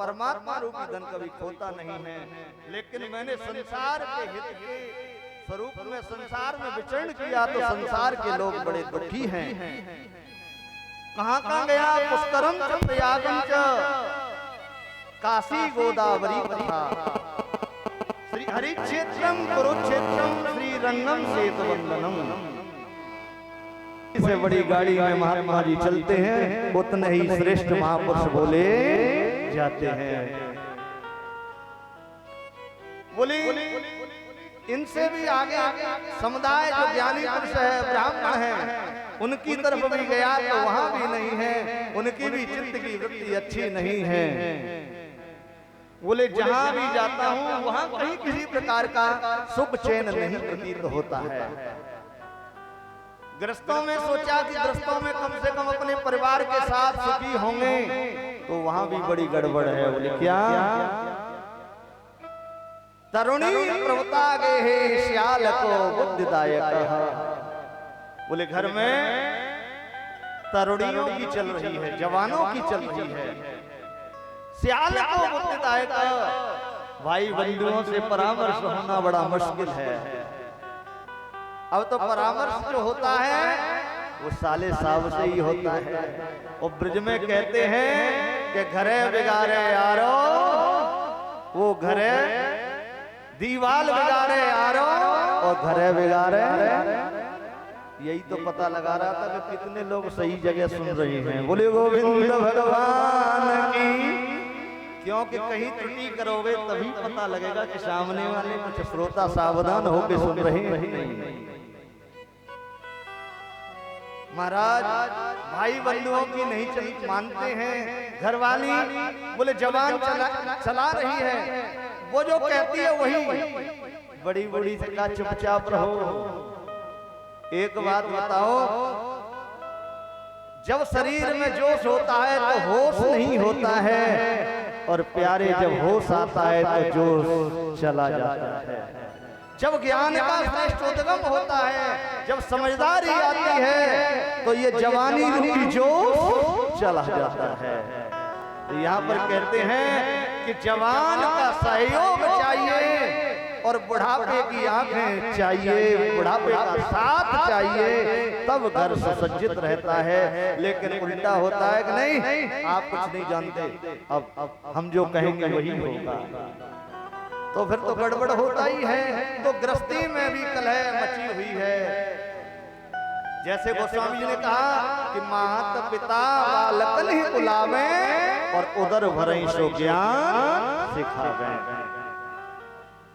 परमात्मा रूपी धन कभी खोता नहीं है। लेकिन मैंने संसार के हित के स्वरूप में संसार में विचरण किया तो संसार के लोग बड़े दुखी हैं। कहां कहां गया? पुष्करम च प्रयागम च काशी गोदावरी तथा श्री हरिक्षेत्रम कुरुक्षेत्रम श्री रंगम सेतुवंदनम। से बड़ी गाड़ी में महात्मा जी चलते हैं, उतने ही श्रेष्ठ महापुरुष बोले जाते हैं। बोले इनसे भी आगे समुदाय जो ज्ञानी पुरुष है, ब्राह्मण है, उनकी तरफ भी गया तो वहां भी नहीं है, उनकी भी चित्त की वृत्ति अच्छी नहीं है। बोले जहां भी जाता हूं वहां कहीं किसी प्रकार का सुख चैन नहीं प्रतीत होता है। गृहस्थों में सोचा कि गृहस्थों में कम से कम अपने परिवार के साथ सुखी होंगे, तो वहां भी बड़ी गड़बड़ है। बोले क्या? तरुणी प्रवता गे हे श्याल को बुद्धिदायक। बोले घर में तरुणियों की चल रही है, जवानों की चल रही है, श्याल को बुद्धिदायक। भाई बंधुओं से परामर्श होना बड़ा मुश्किल है। अब तो परामर्श जो होता है वो साले साहब से ही होता है। वो ब्रज में कहते हैं कि घरे बिगाड़े यारो, वो घरे दीवाल बिगाड़े यारो और घरे बिगाड़े। यही तो पता लगा रहा था कि कितने लोग सही जगह सुन रहे हैं। बोले गोविंद भगवान की। क्योंकि कहीं त्रुटि करोगे तभी पता लगेगा कि सामने वाले कुछ श्रोता सावधान होकर सुन रहे हैं। महाराज भाई बंधुओं की नहीं मानते हैं घर वाली। बोले जवान चला रही है, वो जो कहती है वही। बड़ी बड़ी से कहा चुपचाप रहो। एक बात बताओ, जब शरीर में जोश होता है तो होश नहीं होता है, और प्यारे जब होश आता है तो जोश चला जाता है। जब ज्ञान का श्रेष्ठ उद्गम होता है, जब समझदारी आती है, तो ये जवानी रूपी जोश चला जाता है। तो यहाँ पर कहते हैं कि जवान का सहयोग चाहिए और बुढ़ापे की आंखें चाहिए, बुढ़ापे का साथ चाहिए, तब घर सुसज्जित रहता है। लेकिन उल्टा होता है कि नहीं, आप कुछ नहीं जानते, अब हम जो कहेंगे वही होगा, तो फिर तो गड़बड़ होता ही है। तो गृहस्थी में भी कलह मची हुई है। जैसे गोस्वामी जी ने कहा कि माता पिता बालकन ही बुलावे और उदर भरई सो ज्ञान सिखावे।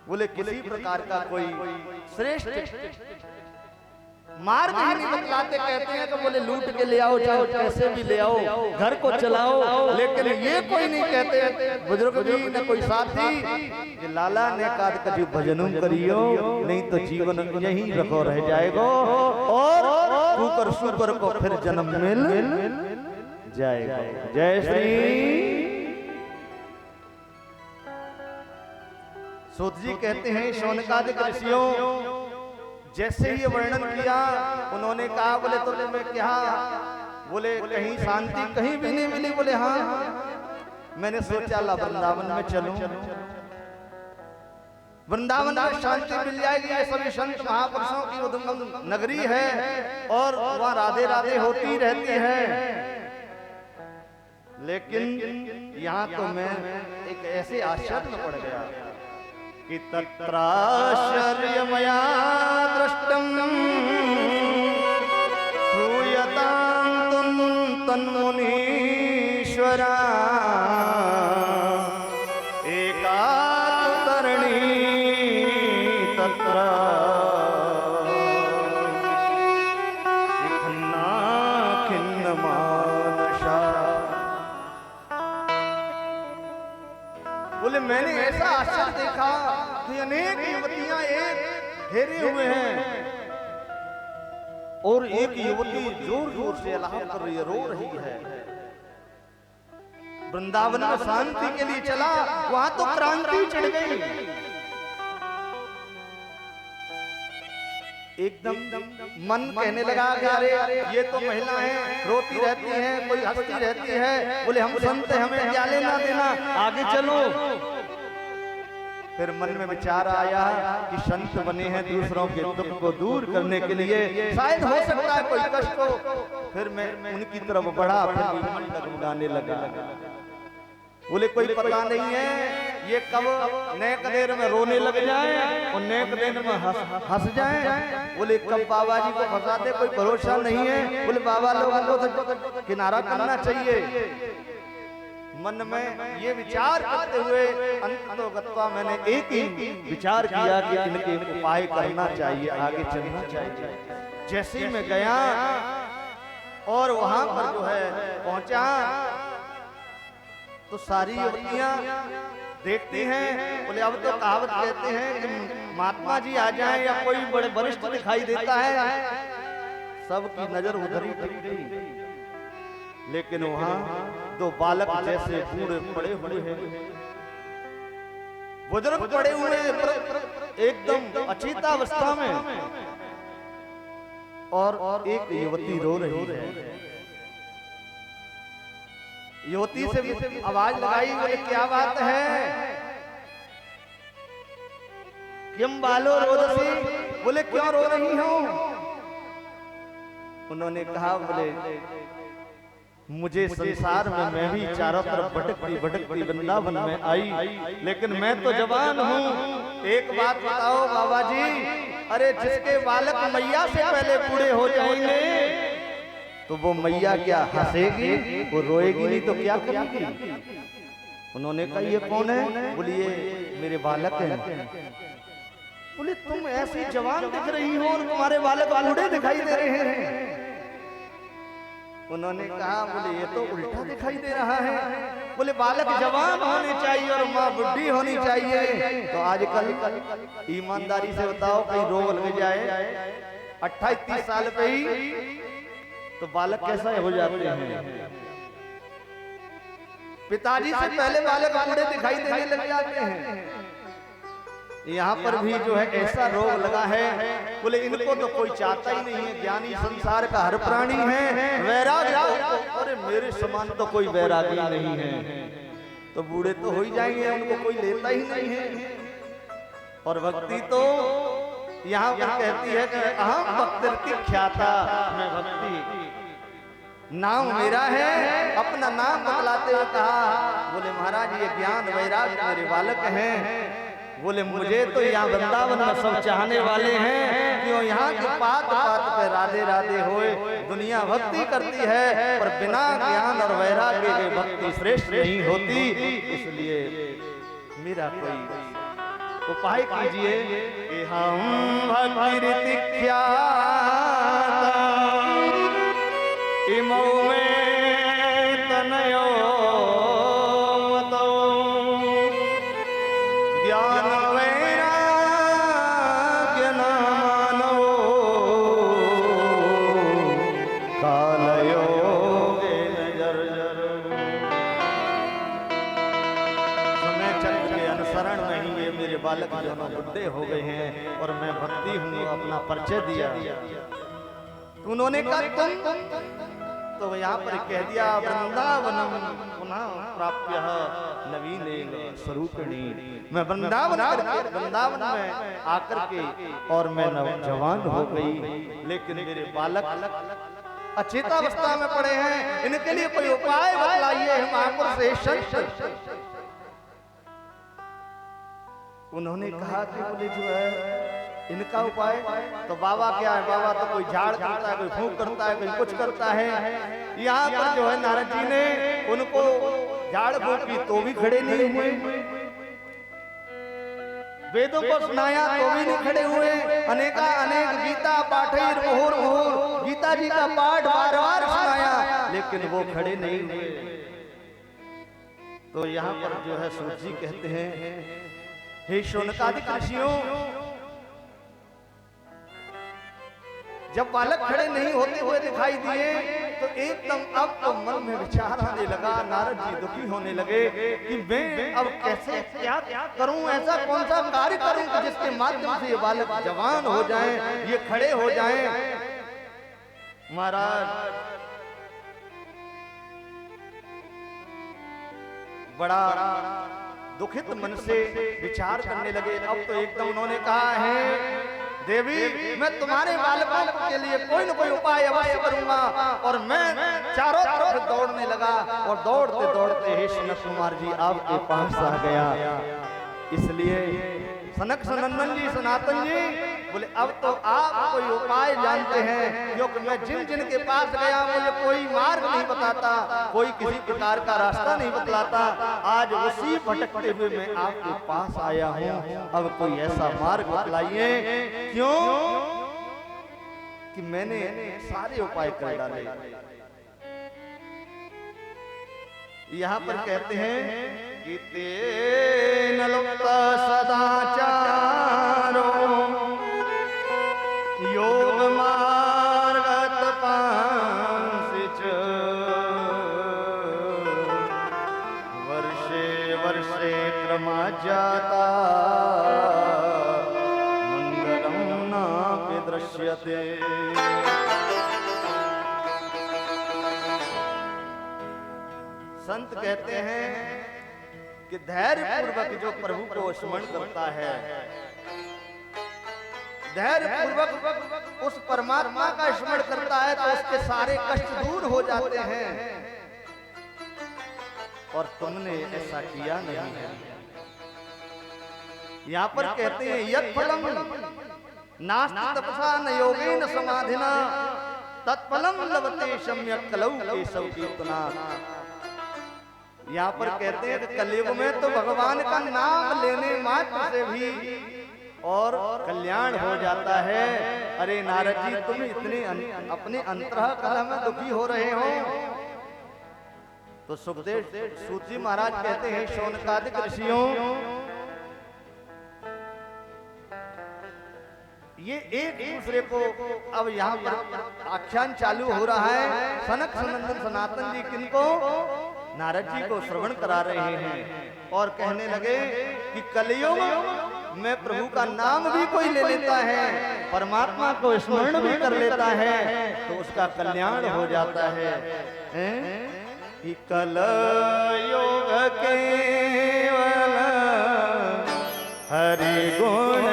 बोले किसी प्रकार का कोई श्रेष्ठ मार्ग ही नहीं बतलाते। कहते हैं तो बोले लूट के ले आओ, चाहे कैसे भी ले आओ, घर को चलाओ, लेकिन ये कोई नहीं कहते। बुजुर्ग भी न कोई साथी कि लाला ने काद कछु भजनुम करियो, नहीं तो जीवन यही रखो रह जाएगा और कुकर सुकर को फिर जन्म मिल जाएगा। जय श्री। सूत जी कहते हैं शौनकादिक ऋषियों जैसे ही वर्णन किया, उन्होंने कहा बोले तो मैं क्या, बोले कहीं शांति कहीं भी नहीं मिली। बोले हाँ, मैंने सोचा ला वृंदावन में चलूं, वृंदावन में शांति मिल जाएगी। ये सभी संत महापुरुषों की उद्गम नगरी है और वहाँ राधे राधे होती रहती है। लेकिन यहाँ तो मैं एक ऐसे आश्चर्य में पड़ गया कि तत्राश्चर्यमया दृष्टं श्रूयतां तन्मुनीश्वरा एका तरणी तत्र खन्ना खिन्नमानसा। बोले मैंने ऐसा आश्चर्य देखा कि अनेक युवतियां एक घेरे हुए हैं और एक युवती जोर जोर से अलाप कर रही है, रो रही है। वृंदावन में शांति के लिए चला, वहां तो क्रांति चढ़ गई। एकदम मन कहने लगा कि अरे ये तो महिला है, रोती रहती है, कोई हंसती रहती है। बोले हम संत हैं, हमें क्या लेना देना, आगे चलो। फिर मन में विचार आया कि संत बने हैं दूसरों के दुख को दूर करने के लिए, शायद हो सकता है कोई कष्ट हो। फिर मैं उनकी तरफ बढ़ा, फिर मन डगमगाने लगा। बोले कोई पता नहीं है ये कब नेक देर में रोने लग जाए और नेक देर में हंस जाए। बोले कब बाबा जी को फंसा दे, कोई भरोसा नहीं है। बोले बाबा लोगों को तो किनारा करना चाहिए। मन में ये विचार करते हुए अंततोगत्वा मैंने एक ही विचार किया कि इनके उपाय करना चाहिए, आगे चलना चाहिए। जैसे ही मैं गया और वहां पर जो है पहुंचा तो सारी युवतियां देखती हैं। बोले अब तो कहावत कहते हैं कि महात्मा जी आ जाएं या कोई बड़े वरिष्ठ दिखाई देता है, सबकी नजर उधर ही टिक गई। लेकिन वहां दो बालक जैसे बूढ़े पड़े हुए हैं, बुजुर्ग पड़े हुए एकदम अचेतावस्था में, और एक युवती रो रही है। युवती से भी आवाज लगाई, बोले क्या बात है, किम बालो रोदसी, बोले क्यों रो रही हो। उन्होंने कहा बोले मुझे संसार में मैं भी चारों तरफ भटकती वृंदावन में आई, लेकिन मैं तो जवान हूँ। एक बात बताओ बाबा जी, अरे जिसके बालक मैया से पहले बूढ़े हो जाएंगे तो वो मैया क्या हंसेगी, वो रोएगी नहीं तो क्या करेगी। उन्होंने कहा ये कौन है, बोलिए मेरे बालक हैं। बोले तुम ऐसी जवान दिख रही हो और तुम्हारे बालक बूढ़े दिखाई दे रहे हैं। उन्होंने कहा बोले ये तो उल्टा दिखाई दे रहा है। बोले बालक जवान होने चाहिए और माँ बुढ़ी होनी चाहिए। तो आजकल ईमानदारी से बताओ कहीं रोग लग जाए 28-30 साल पे ही तो बालक कैसा हो जाते हैं। पिताजी से पहले बालक बूढ़े दिखाई देने लग जाते हैं। यहाँ पर भी जो है ऐसा रोग लगा है। बोले इनको तो कोई चाहता ही नहीं है, ज्ञानी संसार का हर प्राणी है, वैराग्य अरे मेरे समान तो कोई वैरागी नहीं है, तो बूढ़े तो हो ही जाएंगे, उनको कोई लेता ही नहीं है। और भक्ति तो यहाँ पर कहती है कि अहम भक्ति ख्याता, मैं भक्ति नाम मेरा है। अपना नाम बतलाते हुए कहा बोले महाराज ये ज्ञान वैराग्य मेरे बालक हैं। बोले मुझे तो यहाँ वृंदावन में सब चाहने वाले हैं, क्यों यहाँ की पात पात पे राधे राधे होए। दुनिया भक्ति करती है पर बिना ज्ञान और वैराग्य के भक्ति श्रेष्ठ नहीं होती। इसलिए मेरा कोई उपाय कीजिए कि हम भक्ति ख्याता इमौ में तनयो ज्ञान वैराग्य न मानो कालयो समय चक्र के अनुसरण में ही ये मेरे बालक दोनों बुढ़े हो गए हैं और मैं भक्ति हूँ, अपना परिचय दिया। उन्होंने कहा तुम तो यहाँ पर कह दिया वृंदावनम पुनः प्राप्य नवीन स्वरूपिणी, मैं वृंदावन में आकर के और मैं नौजवान हो गई, लेकिन मेरे बालक अचेतावस्था में पड़े हैं, इनके लिए कोई उपाय बताइए महापुरुष श्रेष्ठ। उन्होंने कहा कि बोले जो है इनका उपाय तो बाबा क्या है, बाबा तो कोई झाड़ करता है, कोई फूंक करता है, कोई कुछ करता है। यहाँ पर जो है नारद जी ने उनको झाड़ फूंक की तो भी खड़े नहीं हुए, वेदों को सुनाया तो भी नहीं खड़े हुए। अनेका अनेक गीता पाठेर मोहर मोहर गीता जी का पाठ बार बार सुनाया, लेकिन वो खड़े नहीं हुए। तो यहाँ पर जो है सूत जी कहते हैं हे शौनकादिक ऋषियों, जब बालक खड़े नहीं होते हुए दिखाई दिए तो एकदम अब तो मन में विचार आने लगा, नारद जी दुखी होने लगे कि मैं अब कैसे क्या करूं, ऐसा कौन सा कार्य करूं कि जिसके माध्यम से ये बालक जवान हो जाएं, ये खड़े हो जाएं। महाराज बड़ा दुखित मन से विचार करने लगे। अब तो एकदम उन्होंने कहा है देवी, मैं तुम्हारे बालकों के लिए कोई न कोई उपाय अवश्य करूंगा। और मैं चारों तरफ दौड़ने लगा और दौड़ते दौड़ते हे सनक कुमार जी आपके पास आ गया। इसलिए सनक सनंदन जी, सनातन जी बोले अब तो आप कोई उपाय जानते हैं, क्योंकि मैं जिन जिन के पास गया मुझे कोई मार्ग नहीं बताता, कोई किसी प्रकार का रास्ता नहीं बतलाता। आज उसी भटकते हुए मैं आपके पास आया हूँ। अब कोई ऐसा मार्ग बतलाइए, क्यों कि मैंने सारे उपाय कर डाले। यहाँ पर कहते हैं कि तेन लुप्त सदाचारो योग मार्गत पांसिच वर्षे वर्षे क्रमा जाता मंगलम नापि दृश्यते। संत कहते हैं कि धैर्य पूर्वक जो प्रभु को स्मरण करता है, धैर्य पूर्वक उस परमात्मा का स्मरण करता है तो उसके सारे कष्ट दूर हो जाते हैं। और तुमने ऐसा किया नहीं है। यहाँ पर कहते हैं यत् फलम नास्ति तपसा न योगेन समाधिना तत्फलम लभते सम्यक् कलौ केशव कीर्तनात्। यहाँ पर कहते हैं कि कलयुग में तो भगवान का नाम लेने मात्र से भी और कल्याण हो जाता है। अरे नारद जी तुम इतने अपने अंतरह कलह में दुखी हो रहे हो। तो सुखदेव सूत जी महाराज कहते हैं शौनकादिक ऋषियों, ये एक दूसरे को अब यहाँ पर आख्यान चालू हो रहा है। सनक सनंदन सनातन जी किनको, नारद जी को श्रवण करा रहे हैं और कहने लगे कि कलयुग में प्रभु का नाम भी कोई ले लेता है, परमात्मा को स्मरण भी कर लेता है तो उसका कल्याण हो जाता है। कि कलयुग केवल हरि गुण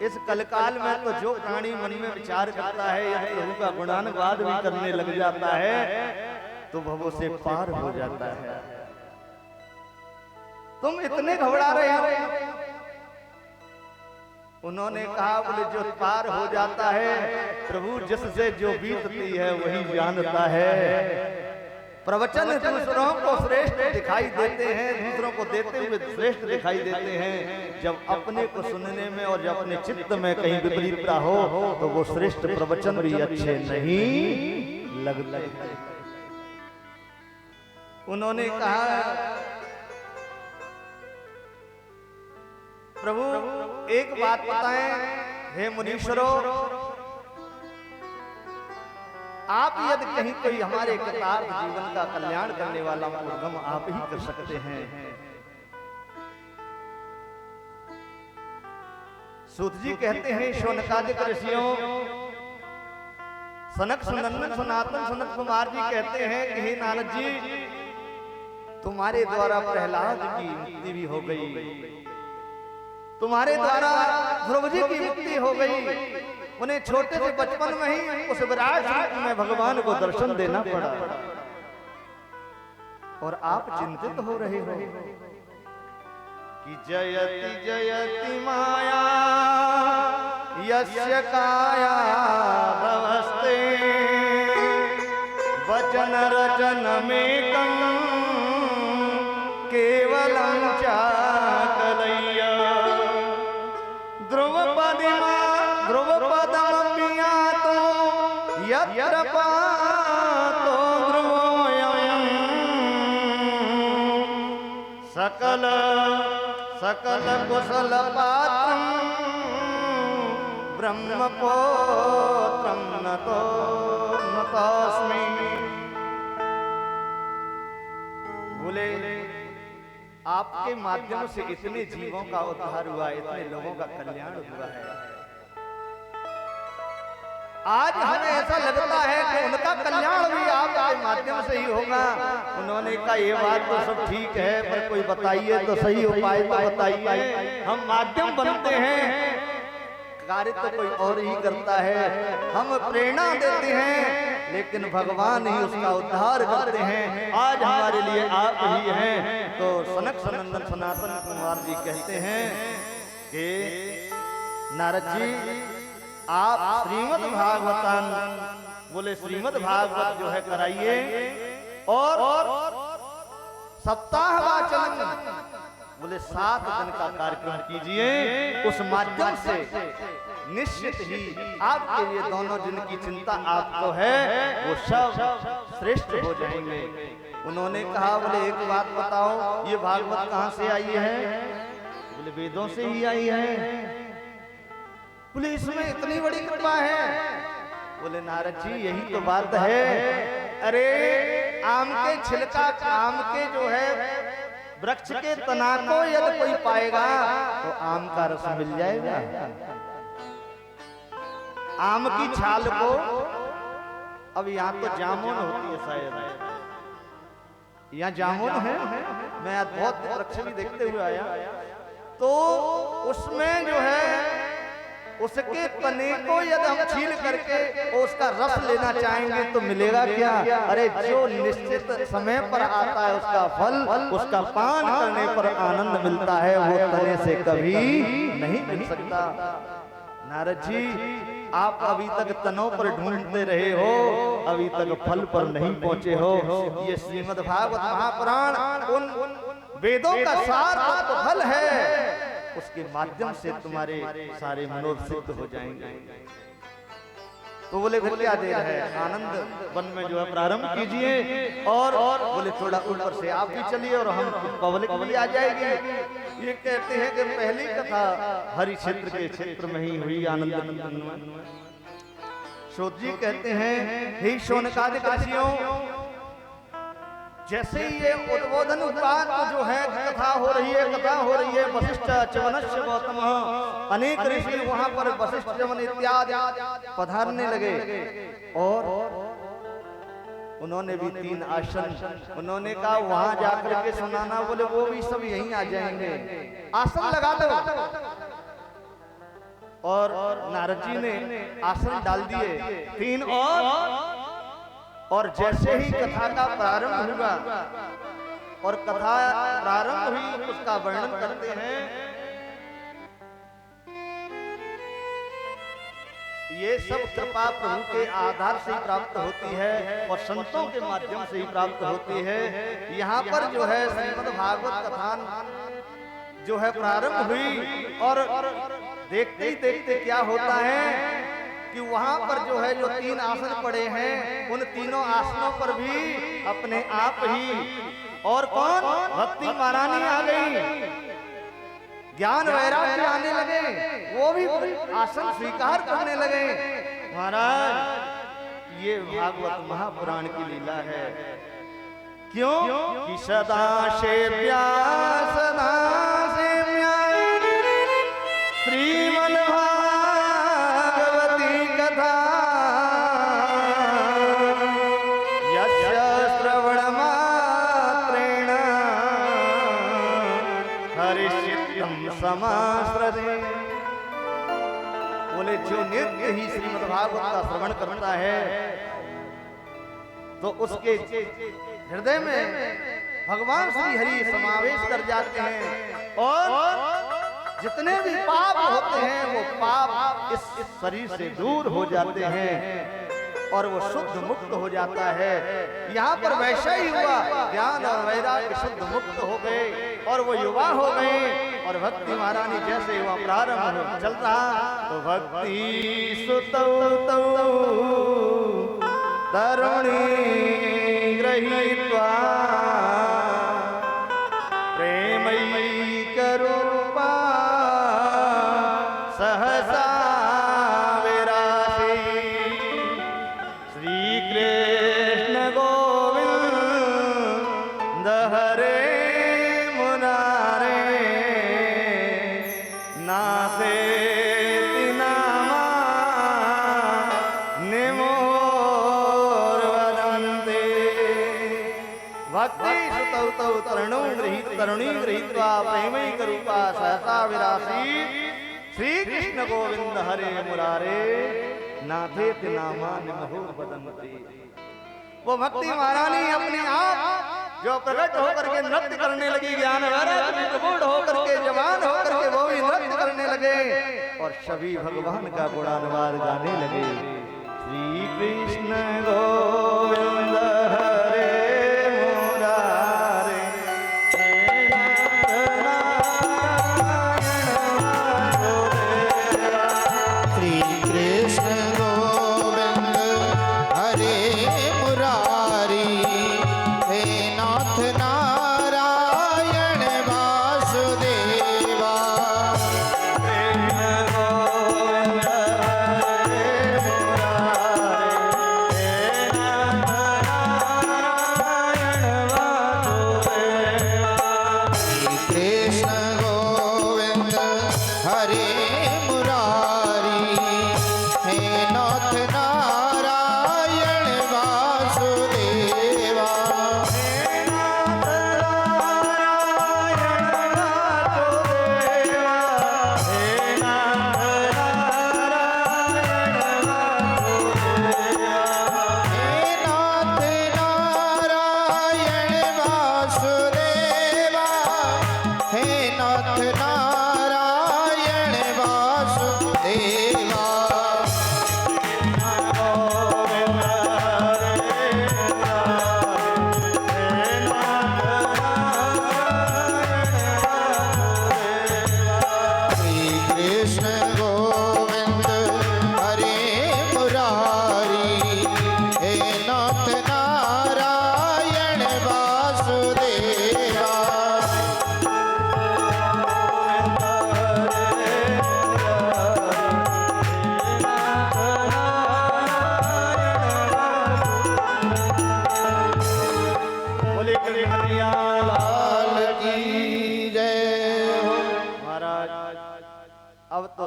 इस कलकाल में तो जो प्राणी मन में विचार करता है यदि प्रभु का गुणानुवाद भी करने लग जाता है तो भवों से पार हो जाता है। तुम इतने घबरा रहे हो उन्होंने कहा बोले जो पार हो जाता है प्रभु जिससे जो बीतती है वही जानता है। प्रवचन दूसरों को श्रेष्ठ दिखाई देते हैं, दूसरों को देते हुए श्रेष्ठ दिखाई देते हैं। जब अपने को सुनने में और जब अपने चित्त में कहीं विपरीतता हो तो वो श्रेष्ठ प्रवचन भी अच्छे नहीं लगते। उन्होंने कहा प्रभु एक बात बताएं, हे मुनीश्वरों, आप यदि कहीं कोई हमारे कृतार्थ जीवन का कल्याण करने वाला उद्गम आप ही कर सकते हैं। सूत जी कहते हैं शौनकादिक ऋषियों, सनक सनंदन सनातन सनत कुमार जी कहते हैं कि हे नारद जी, तुम्हारे द्वारा प्रहलाद की मुक्ति भी हो गई, तुम्हारे द्वारा ध्रुव जी की मुक्ति हो गई। उन्हें छोटे से बचपन में ही उस विराट रूप में भगवान को दर्शन देना पड़ा और आप चिंतित हो रहे हो कि जयति जयति माया यस्य काया भवस्ते वचन रचन में केवलं चाकलय्य यत्र पातो ध्रुवोऽयं सकल सकल कुशल पात्रं ब्रह्मपुत्रं नतोऽस्मि। बोले आपके माध्यम से इतने जीवों का उद्धार हुआ, इतने लोगों का कल्याण हुआ है। आज हमें ऐसा लगता है कि उनका कल्याण भी आपके माध्यम से ही होगा। उन्होंने कहा ये बात तो सब ठीक है, पर कोई बताइए तो सही उपाय तो बताइए। हम माध्यम बनते हैं, कार्य तो कोई और ही करता है। हम प्रेरणा देते हैं लेकिन भगवान ही उसका उद्धार करते हैं। आज हमारे लिए आप ही हैं। तो सनक सनंदन सनातन कुमार जी कहते हैं कि नारद जी आप श्रीमद् भागवतन, बोले श्रीमद् भागवत जो है कराइए और सप्ताह वाचन, बोले 7 दिन का कार्यक्रम कीजिए। उस माध्यम से निश्चित ही आपके लिए दोनों दिन की चिंता आपको है वो सब श्रेष्ठ हो जाएंगे। उन्होंने कहा बोले एक बात बताओ, ये भागवत कहाँ से आई है? बोले वेदों से ही आई है। बोले इसमें इतनी बड़ी कृपा है? बोले नारद जी यही तो बात है। अरे आम के छिलका, आम के जो है वृक्ष के तना को यदि कोई पाएगा तो आम का रस मिल जाएगा। आम की छाल को, अब यहाँ तो जामुन होती है शायद, यहाँ जामुन है, मैं बहुत वृक्ष भी देखते हुए आया, तो उसमें जो है उसके तने को यदि हम छील करके उसका रस लेना चाहेंगे तो मिलेगा क्या? अरे जो निश्चित समय पर आता है उसका फल, उसका पान करने पर आनंद मिलता है, वो तने से कभी नहीं मिल सकता। नारद जी आप अभी तक तनों पर ढूंढते रहे हो, अभी तक फल पर नहीं पहुंचे हो। ये श्रीमद् भागवत महापुराण उन वेदों का सार फल है, उसके माध्यम से तुम्हारे सारे मनोरथ सिद्ध हो जाएंगे। तो बोले क्या देर है, आनंद वन में जो है प्रारंभ कीजिए और बोले थोड़ा ऊपर से आप भी चलिए और हम पब्लिक भी आ जाएगी। ये कहते हैं कि पहली कथा हरि क्षेत्र के क्षेत्र में ही हुई आनंद में। सूत जी कहते हैं हे शौनकादिक ऋषियों, जैसे ही ये उद्बोधन उत्पाद जो है कथा हो रही है, वशिष्ठ च्यवनस्य गौतम अनेक ऋषि वहां पर वशिष्ठ च्यवन इत्यादि पधारने लगे और उन्होंने भी 3 आसन, उन्होंने कहा वहां जाकर के सुनाना। बोले वो भी सब यहीं आ जाएंगे, आसन लगा दो। और नारद जी ने आसन डाल दिए 3 और जैसे ही कथा का प्रारंभ हुआ और कथा प्रारंभ हुई उसका वर्णन करते हैं ये सब कृपा प्रभु के आधार से ही प्राप्त होती है और संतों के माध्यम से ही प्राप्त होती है। यहाँ पर जो है श्रीमद् भागवत कथा जो है प्रारंभ हुई और देखते ही देखते क्या होता है कि वहां पर जो है जो 3 आसन पड़े हैं उन तीनों आसनों पर भी अपने आप ही और कौन भक्ति महारानी आ गई, ज्ञान वैराग्य आने लगे, वो भी आसन स्वीकार करने लगे। महाराज ये भागवत महापुराण की लीला है। क्यों कि सदा से व्यास सदा से श्रीमद् भागवती कथा यस्य श्रवण मात्रेण हरिचित्तम समाश्रते। बोले जो नित्य ही श्रीमद् भागवत का श्रवण करता है तो उसके हृदय में भगवान श्री हरि समावेश कर जाते हैं और जितने भी पाप होते हैं वो पाप इस शरीर से दूर हो जाते हैं और वो शुद्ध मुक्त हो जाता है। यहाँ पर वैसा ही हुआ, ज्ञान और वैराग्य शुद्ध मुक्त हो गए और वो युवा हो गए और भक्ति महारानी जैसे हुआ प्रारंभ हो चल रहा तो भक्ति सुतौ तरुणी गृहीत्वा प्रेमैक रूपा सहसा विरासी श्री कृष्ण गोविंद हरे मुरारे नाथे तरुणी गृहीत्वा प्रेमैक रूपा सहसा विरासी श्री कृष्ण गोविंद हरे मुरारे नाथेति नामानि मुहुः वदन्ति। वो भक्ति महारानी अपने आप जो प्रकट होकर के नृत्य करने लगी, ज्ञान वैराग्य प्रबुद्ध होकर के जवान होकर के वो भी नृत्य करने लगे और सभी भगवान का गुणानुवाद गाने लगे। श्री कृष्ण गोविंद हरे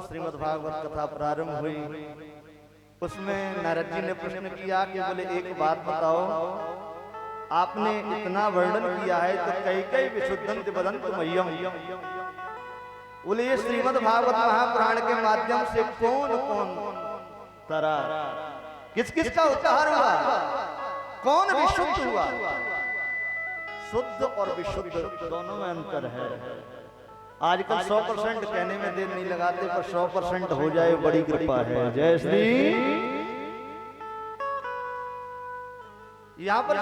श्रीमद् भागवत कथा प्रारंभ हुई। उसमें नारद जी ने प्रश्न किया कि बोले एक बात बताओ, आपने इतना वर्णन किया है तो कई विशुद्धंत वदंत मह्यम, बोले ये श्रीमद् भागवत महापुराण के माध्यम से कौन कौन तरा किस किस का उद्धार हुआ, कौन विशुद्ध हुआ। शुद्ध और विशुद्ध दोनों में अंतर है। आजकल 100% कहने में देर नहीं लगाते, पर 100% हो जाए बड़ी कृपा है। जय श्री। यहाँ पर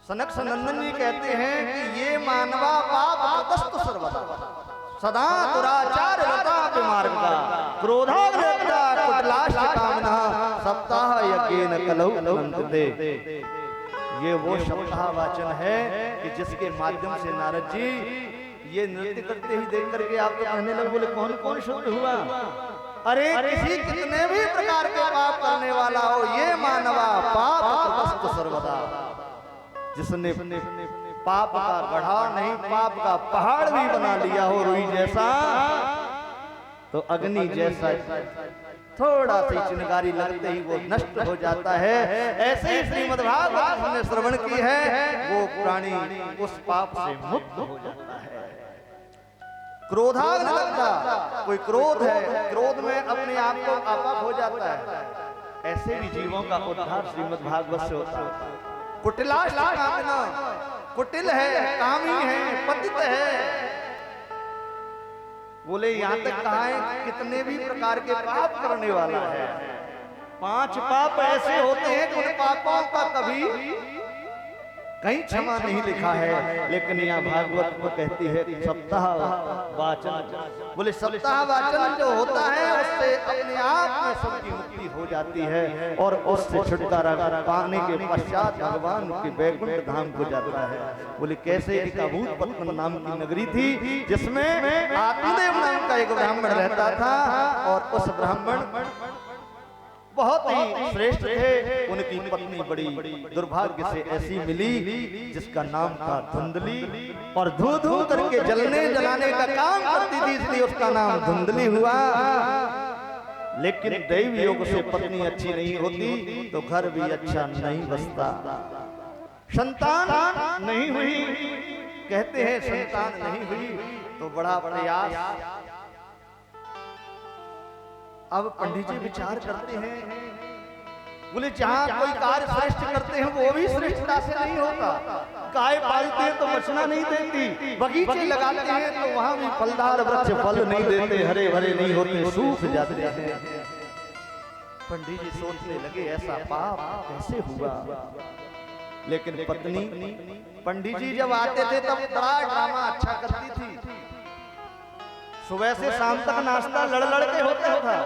सनक सनंदन जी कहते हैं कि ये मानवा पाप अगस्त सर्वदा सदा दुराचार लता विमार्गा क्रोधाग्रता कुटलाश कामना सप्ताह यज्ञेन कलौ अनंतते। ये वो सप्ताह वाचन है कि जिसके माध्यम से नारद जी ये नृत्य करते ही देख करके आप तो कहने लगे, बोले कौन कौन शुद्ध हुआ? अरे किसी कितने भी प्रकार के पाप करने वाला हो, ये मानवा पाप अगस्त सर्वदा, जिसने पाप का गढ़ा नहीं पाप का पहाड़ भी बना लिया हो रुई जैसा, तो अग्नि जैसा थोड़ा सी चिंगारी लगते ही वो नष्ट हो जाता है। ऐसे ही श्रीमद् भागवत हमने श्रवण की है, वो प्राणी उस पाप से मुक्त हो जाता है। क्रोधाग्नि लगता, कोई क्रोध है, क्रोध में अपने आप को आपक हो जाता है। ऐसे भी जीवों का उद्धार श्रीमद् भागवत से होता है। कुटिलाश कामना, कुटिल है, कामी है, पतित है, बोले यहां तक कहा है कितने भी प्रकार के पाप करने वाला है। 5 पाप ऐसे होते हैं कि उन पापों का कभी कहीं क्षमा नहीं लिखा है, लेकिन यहाँ भागवत को कहती है सप्ताह वाचन। बोले सप्ताह वाचन जो होता है उससे अपने आप में सबकी मुक्ति हो जाती है और उससे छुटकारा पाने के पश्चात भगवान के वैकुंठ धाम को जाता है। बोले कैसे? एक अभूत पत्तन नाम की नगरी थी जिसमें आत्मदेव नाम का एक ब्राह्मण रहता था, और उस ब्राह्मण बहुत ही श्रेष्ठ थे। उनकी पत्नी बड़ी दुर्भाग्य से ऐसी मिली जिसका नाम था धुंधली, और धू धू करके जलने जलाने का काम करती थी, इसलिए उसका नाम धुंधली हुआ। लेकिन दैव योग से पत्नी अच्छी नहीं होती तो घर भी अच्छा नहीं बसता। संतान नहीं हुई, कहते हैं संतान नहीं हुई तो बड़ा प्रयास। अब पंडित जी विचार करते हैं, बोले जहां कोई कार्य श्रेष्ठ करते हैं वो भी श्रेष्ठता से नहीं होता। गाय पालते हैं तो बचना नहीं देती, बगीचे लगाते हैं तो वहां भी फलदार वृक्ष फल नहीं देते, हरे भरे नहीं होते, सूख जाते हैं। पंडित जी सोचने लगे ऐसा पाप कैसे हुआ। लेकिन पत्नी, पंडित जी जब आते थे तब बड़ा ड्रामा अच्छा करती थी। सुबह से शाम तक नाश्ता लड़ के होता था।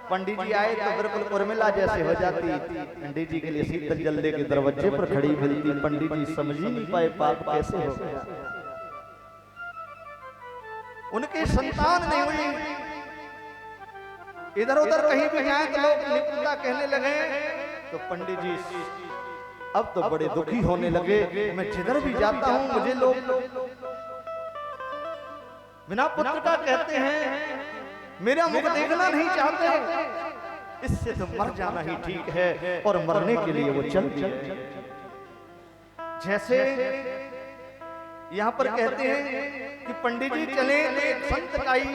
पंडित जी आए तो बिल्कुल उर्मिला जैसे हो जाती। पंडित जी के लिए शीतल जल के दरवाजे पर खड़ी मिलती। पंडित जी समझ ही नहीं पाए पाप कैसे हो गया। उनकी संतान नहीं हुई, इधर उधर कहीं भी जाए तो लोग निपुणता कहने लगे। तो पंडित जी अब तो बड़े दुखी होने लगे, मैं जिधर भी जाता हूं मुझे लोग बिना पुत्र का कहते हैं, मेरा मुख देखना नहीं चाहते, इससे तो मर जाना ही ठीक है। और मरने के लिए वो चल दिए। जैसे यहां पर कहते हैं कि पंडित जी चले एक संत का ही,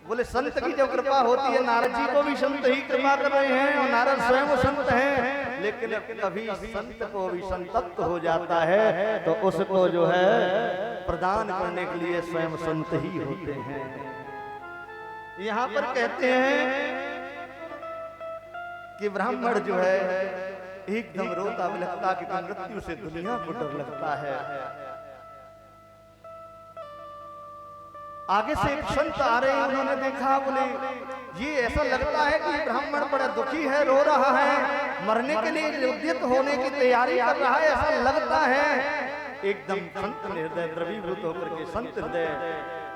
बोले संत की जब कृपा होती है, नारद जी को भी संत ही कृपा कर रहे हैं और नारद स्वयं संत हैं, लेकिन कभी संत को भी संतप्त हो जाता है तो उसको जो है प्रदान करने के लिए स्वयं संत ही होते हैं। यहाँ पर कहते हैं कि ब्राह्मण जो है एकदम रोता बिलखता कि मृत्यु से दुनिया को डर लगता है। आगे से एक संत आ रहे हैं, उन्होंने देखा, बोले ये ऐसा लगता है कि ब्राह्मण बड़ा दुखी है, रो रहा है, मरने के लिए उद्यत होने की तैयारी कर रहा है, ऐसा लगता है। एकदम संत ने हृदय द्रवीभूत होकर के, संत हृदय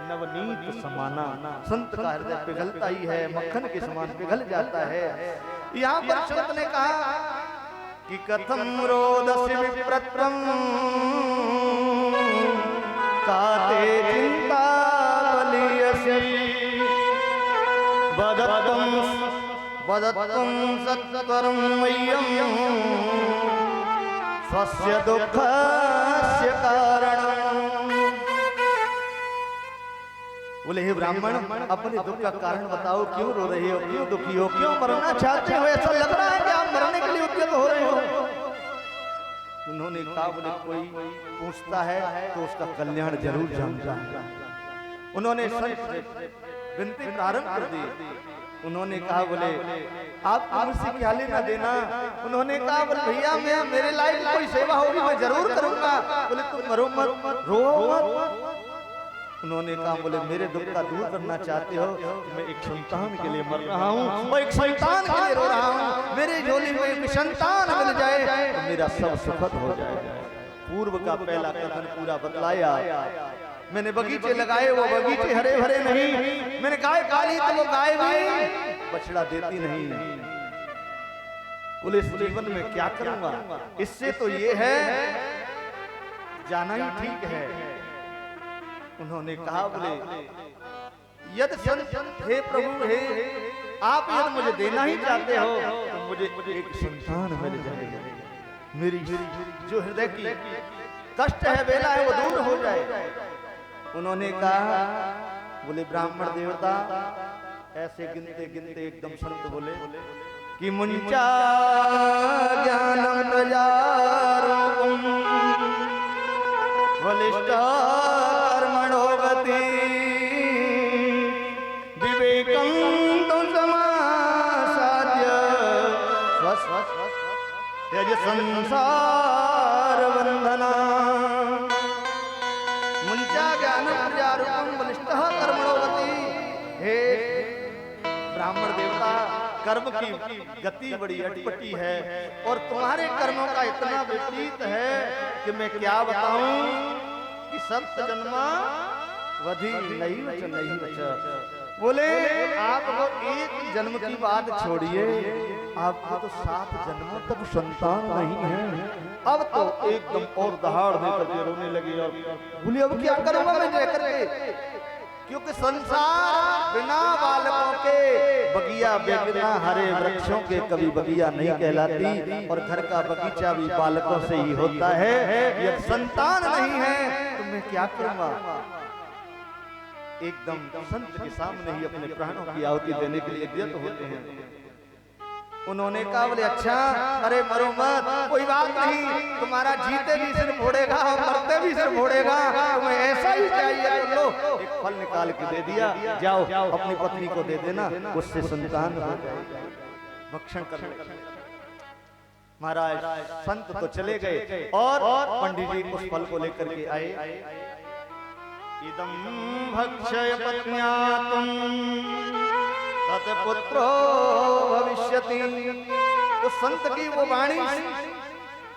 नवनीत समाना, संत का हृदय पिघलता ही है, मक्खन के समान पिघल जाता है। यहाँ पर संत ने कहा कि कथम रोदस्य विप्रत्रम काते चिंता वदत्तम सत्वरम मह्यम स्वस्य दुःखस्य कारणम्। बोले हे ब्राह्मण, अपने दुख का कारण बताओ, क्यों रो रहे हो, क्यों दुखी हो, क्यों मरना चाहते हो? ऐसा लग रहा है कि आप मरने के लिए उद्यत हो रहे हो। उन्होंने कहा बोले कोई पूछता है तो उसका कल्याण जरूर जानता है। उन्होंने संत से विनती प्रारंभ कर दी। उन्होंने कहा बोले आप मुझसे क्या लेना देना। उन्होंने कहा बोले भैया मैं मेरे लायक कोई सेवा होगी मैं जरूर करूंगा। बोले तुम मरो मत रो मत। उन्होंने कहा बोले मेरे दुख का दूर करना चाहते हो तो मैं एक संतान के लिए मर रहा हूँ और एक संतान के लिए रो रहा हूँ। मेरे झोली में एक संतान मिल जाए तो मेरा सब सुखद हो जाएगा। पूर्व का पहला कथन पूरा बतलाया। मैंने बगीचे लगाए वो बगीचे हरे भरे नहीं। मैंने गाय पाली तो वो गाय भी बछड़ा देती नहीं। बोले इस जीवन में क्या करूंगा। इससे तो ये है जाना ही ठीक है। उन्होंने कहा बोले यदि हे प्रभु हे आप यदि मुझे देना ही चाहते हो तो मुझे एक संतान मिल जाएगा। मेरी जो हृदय की कष्ट है बेला है वो दूर हो जाए। उन्होंने कहा बोले ब्राह्मण देवता ऐसे गिनते गिनते एकदम संत बोले कि मुंचा ज्ञानम प्रजारूपम वलिष्ठर्मणोगति विवेकं तु समासाद्य त्यज संसार बंधना। मुंचा ज्ञानम प्रजारूपम वलिष्ठः कर्मणोगति। हे ब्राह्मण देवता कर्म की गति बड़ी अटपटी है और तुम्हारे कर्मों का इतना विपरीत है कि मैं क्या बताऊं कि सप्त जन्मा वधि नहीं बच। बोले आप वो एक जन्म की बात छोड़िए आपको तो 7 जन्मों तक संतान नहीं है। अब तो एकदम और दहाड़ देकर के रोने लगी और बोले अब क्या करूंगा मैं जाकर के। क्योंकि संसार बिना बालकों के बगिया बिना हरे वृक्षों के कभी बगिया नहीं कहलाती और घर का बगीचा भी बालकों से ही होता है। यदि संतान नहीं है तो मैं क्या करूंगा। एकदम संत के सामने ही अपने प्राणों की आहुति देने के लिए व्यक्त होते हैं। उन्होंने कहा बोले अच्छा अरे मरो मत कोई बात नहीं तुम्हारा जीते भी सिर फोड़ेगा और मरते भी सिर फोड़ेगा तुम्हें ऐसा ही चाहिए तो लो। एक फल निकाल के दे दिया जाओ अपनी पत्नी को दे देना उससे संतान हो जाएगा। भक्षण कर महाराज संत तो चले गए और पंडित जी उस फल को लेकर के आए। इदं भक्षय पत्न्यातुं तत्पुत्रो भविष्यति। उस संत की वो वाणी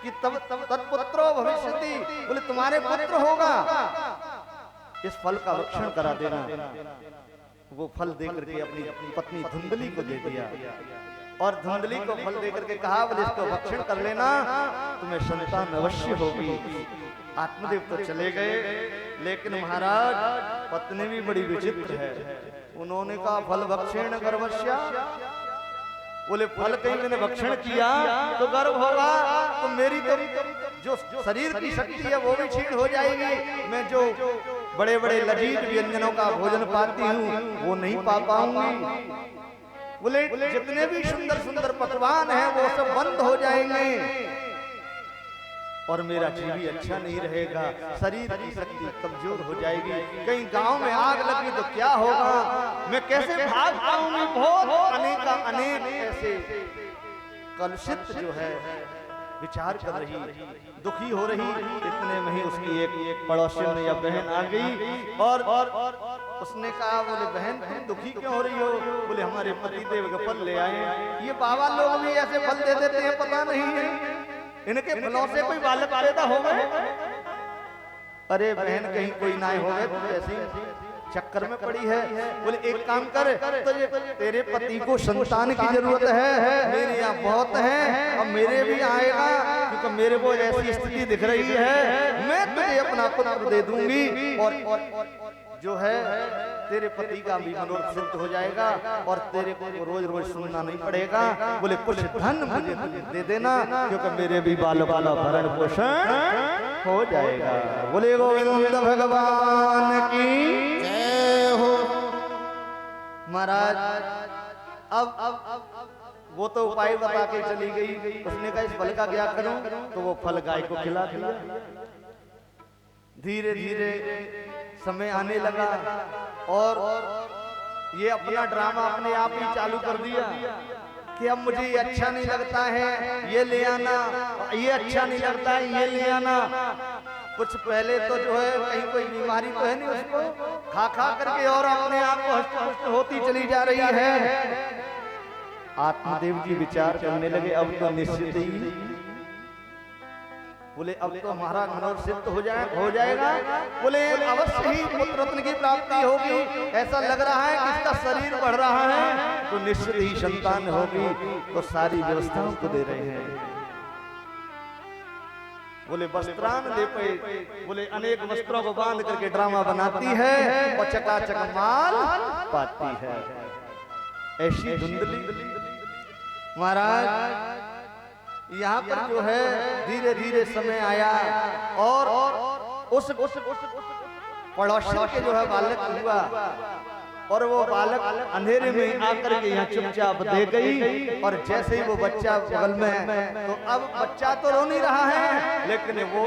कि तब तत्पुत्रो भविष्यति बोले तुम्हारे पुत्र होगा। इस फल का भक्षण करा देना। वो फल देकर के अपनी पत्नी धुंधली को दे दिया और धुंधली को फल देकर के कहा बोले इसको भक्षण कर लेना तुम्हें संतान अवश्य होगी। आत्मदेव तो चले गए लेकिन महाराज पत्नी भी बड़ी विचित्र है। उन्होंने कहा फल भक्षण गर्भस्या। बोले फल कहीं मैंने भक्षण किया तो गर्भ होगा तो मेरी तो जो शरीर की शक्ति है वो भी क्षीण हो जाएगी। मैं जो बड़े बड़े लजीज व्यंजनों का भोजन पाती हूँ वो नहीं पा पाऊंगी। बोले जितने भी सुंदर सुंदर पकवान हैं वो सब बंद हो जाएंगे और मेरा जीवन अच्छा नहीं रहेगा। शरीर की शक्ति कमजोर हो जाएगी। कहीं गांव में आग लगी तो क्या होगा। मैं कैसे भाग पाऊंगी। बहुत अनेक ऐसे कलुषित जो है विचार कर रही दुखी हो रही। इतने में ही उसकी एक पड़ोसिन या बहन आ गई और उसने कहा बोले बहन तुम दुखी क्यों हो रही हो। बोले हमारे पतिदेव के फल ले आए। ये बाबा लोग भी ऐसे फल दे देते हैं पता नहीं है इनके फलों से कोई बालक पैदा हो गए। अरे बहन कहीं कोई ना हो गए तो ऐसी चक्कर में पड़ी है। बोले एक काम कर तो तेरे पति को संतान की जरूरत है मेरे यहाँ बहुत है और मेरे भी आएगा क्योंकि मेरे को ऐसी स्थिति दिख रही है। मैं तुझे अपना पुत्र दे दूंगी और जो है तेरे पति का भी मनोरथ सिद्ध हो जाएगा और तेरे को रोज रोज सुनना नहीं पड़ेगा। बोले कुछ धन मुझे दे देना क्योंकि मेरे भी बालों का भरण पोषण हो जाएगा। बोले गोविंद भगवान की जय हो। महाराज अब वो तो उपाय बता के चली गई। उसने कहा इस फल का क्या करूं, तो वो फल गाय को खिला दिया। धीरे धीरे समय आने लगा और ये अपना ड्रामा अपने आप ही चालू कर दिया कि अब मुझे ये अच्छा नहीं लगता है, ये ले आना, ये अच्छा नहीं लगता है, ये ले आना। कुछ पहले तो जो है कहीं कोई बीमारी तो है नहीं, उसको खा खा करके और अपने आप को हष्ट पुष्ट होती चली जा रही है। आत्मदेव जी विचार करने लगे अब तो निश्चित ही, बोले अब तो हमारा मनोरथ सिद्ध हो जाएगा। बोले अवश्य ही पुत्र रत्न की प्राप्ति होगी, ऐसा लग रहा है कि इसका शरीर बढ़ रहा है तो निश्चित ही संतान होगी। तो सारी व्यवस्थाओं को दे रहे हैं। बोले वस्त्रान ले पे, बोले अनेक वस्त्रों को बांध करके ड्रामा बनाती है और चकाचक माल पाती है। ऐसी धुंधली महाराज यहाँ पर जो है धीरे धीरे समय आया और उस पड़ोसी के जो है बालक हुआ और वो बालक अंधेरे में आकर के यहाँ चुपचाप दे गई। और जैसे ही वो बच्चा बगल में, तो अब बच्चा तो रो नहीं रहा है लेकिन वो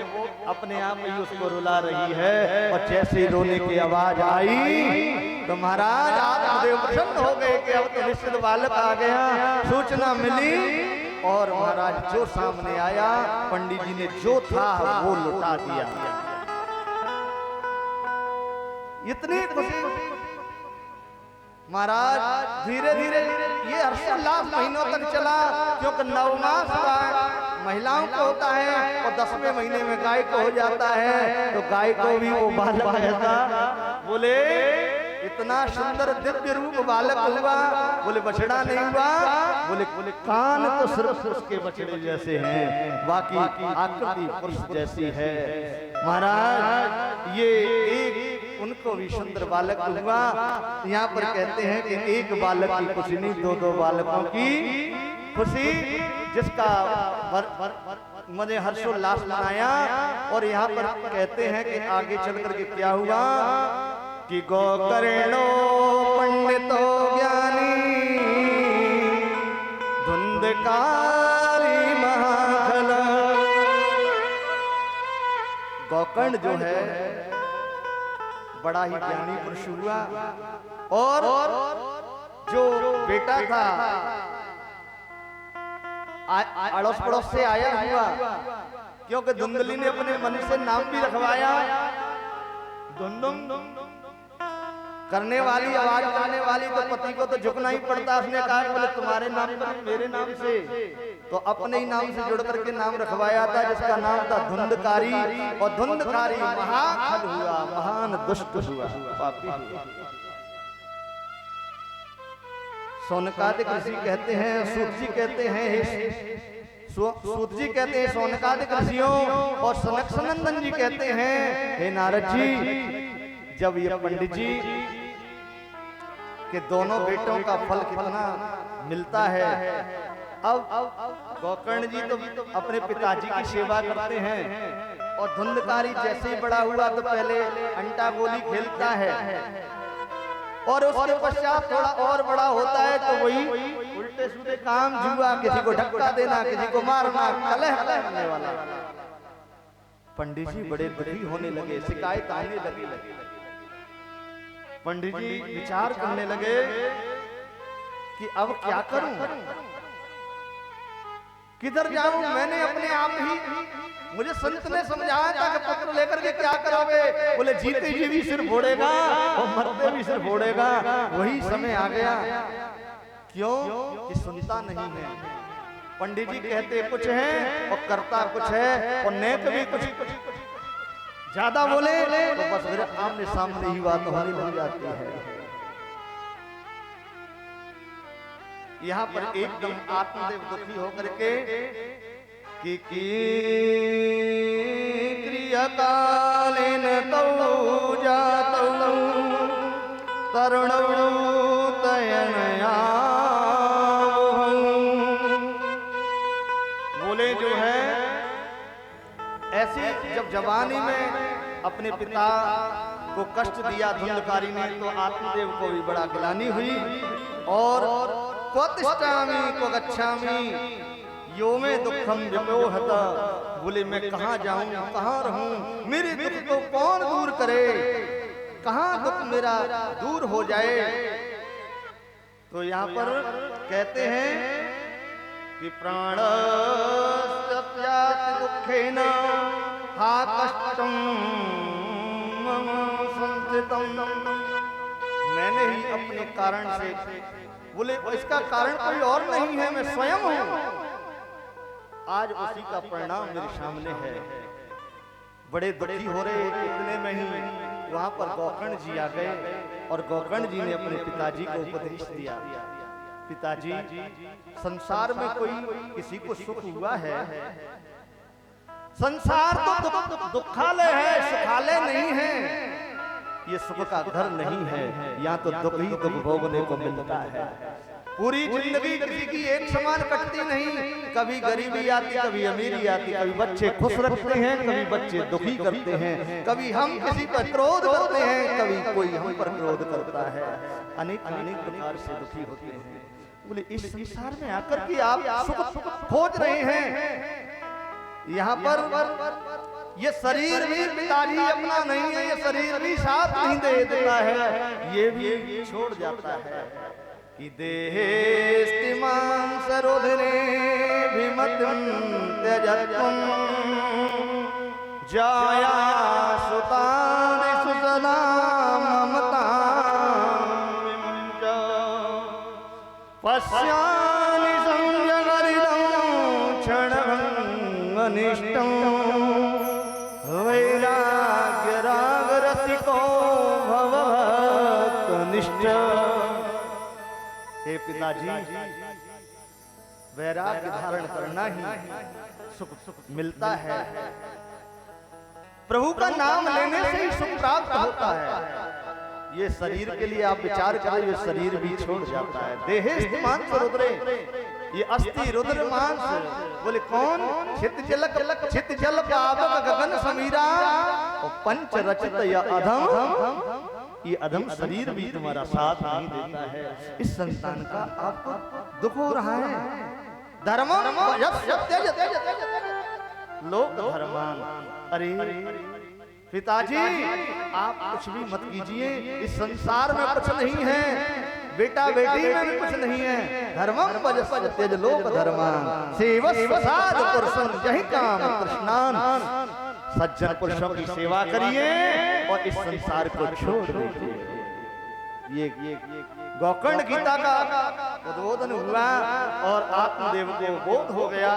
अपने आप ही उसको रुला रही है। और जैसे ही रोने की आवाज आई तो महाराज आत्मदेव प्रसन्न हो गए कि अब तो निश्चित बालक आ गया। सूचना मिली और महाराज जो सामने आया पंडित जी ने जो था वो लुटा दिया। इतनी खुशी महाराज धीरे धीरे ये हर्षोल्लास महीनों तक चला, क्योंकि 9 मास महिलाओं को होता है और 10वें महीने में गाय को हो जाता है। तो गाय को भी वो बालक ऐसा, बोले इतना सुंदर दिव्य रूप बालक हुआ। बोले बछड़ा नहीं हुआ, बोले कान तो सिर्फ उसके बछड़े जैसे हैं, बाकी आकृति पुरुष जैसी है। महाराज ये एक उनको भी सुंदर बालक हुआ। यहाँ पर कहते हैं कि एक बालक की खुशी नहीं, 2-2 बालकों की खुशी, जिसका मैंने हर्षोल्लास मनाया। और यहाँ पर कहते हैं कि आगे चल करके क्या हुआ कि गोकर्णो पंडितो ज्ञानी धुंधकारी महाखल। गोकर्ण जो है बड़ा ही ज्ञानी पुरुष हुआ और जो बेटा था अड़ोस पड़ोस से आया हुआ, क्योंकि धुंधली ने अपने मन से नाम भी रखवाया। धुंधुम करने वाली, आवाज करने वाली, तो पति को तो झुकना ही पड़ता। उसने कहा बोले तुम्हारे नाम पर मेरे नाम से, तो अपने ही नाम से जुड़ करके नाम रखवाया था, जिसका नाम था धुंधकारी। और धुंधकारी महाखल हुआ, महान दुष्ट हुआ, पापी हुआ। सोनकादिक ऋषि कहते हैं, सूत जी कहते हैं, सूत जी कहते हैं सोनकादिक ऋषियों, और सनक सनंदन जी कहते हैं हे नारद जी, जब ये पंडित जी के दोनों बेटों का फल कितना मिलता है। अब गोकर्ण जी तो अपने पिताजी की सेवा करते हैं और धुंधकारी जैसे ही बड़ा हुआ तो पहले अंटा गोली खेलता है और उसके पश्चात थोड़ा और बड़ा होता है तो वही उल्टे सीधे काम, जुआ, किसी को धक्का देना, किसी को मारना, कलह करने वाला। पंडित जी बड़े दुखी होने लगे, शिकायत आने लगी। पंडित जी विचार करने लगे कि अब क्या करूं, किधर जाऊं। मैंने अपने आप ही, मुझे संत ने समझाया था कि पुत्र लेकर के क्या करोगे। बोले जीते जी भी सिर फोड़ेगा और मरते भी सिर फोड़ेगा। वही समय आ गया, क्यों कि सुनता नहीं है। पंडित जी कहते कुछ है और करता कुछ है, और नेक भी कुछ ज्यादा बोले तो बस फिर आमने सामने ही बात होने लग जाती है। यहाँ पर एकदम आत्मदेव दुखी होकर के कि क्रियकालेन तौ जातौ तरुणौ तयनया। बोले जो है ऐसी जब जवानी में अपने पिता को कष्ट दिया धुंधकारी ने, तो आत्मदेव को भी बड़ा ग्लानि हुई और क्व तिष्ठामि क्व गच्छामि यो में दुखम व्यपोहत। बोले मैं कहाँ जाऊं, कहाँ रहूं, मेरे दुख को कौन दूर करे, कहाँ दुख मेरा दूर हो जाए। तो यहाँ पर कहते हैं कि प्राणस्यापि दुःखेन हा कष्टं मम संस्थितम्। मैंने ही अपने कारण से, बोले इसका कारण कोई और नहीं है, मैं स्वयं हूं। आज उसी का परिणाम मेरे सामने है। बड़े दुखी हो रहे, इतने में ही वहां पर गोकर्ण जी आ गए और गोकर्ण जी ने अपने पिताजी को उपदेश दिया। पिताजी, संसार में कोई किसी को सुख हुआ है? संसार तो दुखालय है, सुखालय नहीं है। ये सुख का घर नहीं है, यहाँ तो दुख ही दुख भोगने को मिलता है। पूरी जिंदगी किसी की एक समान कटती नहीं। कभी गरीबी आती, कभी अमीरी आती, कभी बच्चे खुश रखते हैं, कभी बच्चे दुखी करते हैं, कभी हम किसी पर क्रोध करते हैं, कभी कोई हम पर क्रोध करता है। अनेक अनेक प्रकार से दुखी होते हैं। बोले इस संसार में आकर के आप सुख खोज रहे हैं। यहाँ पर ये शरीर भी पिताजी अपना नहीं है, ये शरीर भी साथ नहीं दे देता है, ये भी छोड़ जाता है। कि देहेस्तिमां सरोधने विमतं त्यजत्वं जाया सुतानि सुसदा ममतां विमुञ्च पश्यामि संयमरिदं क्षणभङ्गनिष्ठं वैराग्यरागरसिको भवभक्तनिष्ठ। हे पिताजी, वैराग्य धारण करना ही सुख मिलता है। प्रभु का नाम लेने से ही सुख प्राप्त होता है। ये शरीर के लिए आप विचार करें, ये शरीर भी छोड़ जाता है। देहेस्तिमां रुद्रे, ये अस्थि रुद्र मांस। बोले कौन? चित जल पावक गगन समीरा और पंच रचित या अधम। ये अधम शरीर भी तुम्हारा साथ नहीं देता है। इस संतान का आपको दुख हो रहा है। धर्म लोक धर्मान। अरे पिताजी, आप कुछ भी मत कीजिए, इस संसार में कुछ नहीं है, बेटा बेटी में भी कुछ नहीं है। धर्मम त्यज लोक धर्मान सेवस्व साध पुरुषं जहि काम कृष्णान। सज्जन पुरुषों की सेवा करिए और इस संसार को छोड़ दीजिए। ये गोकर्ण गीता का उद्बोधन हुआ और आत्मदेव को बोध हो गया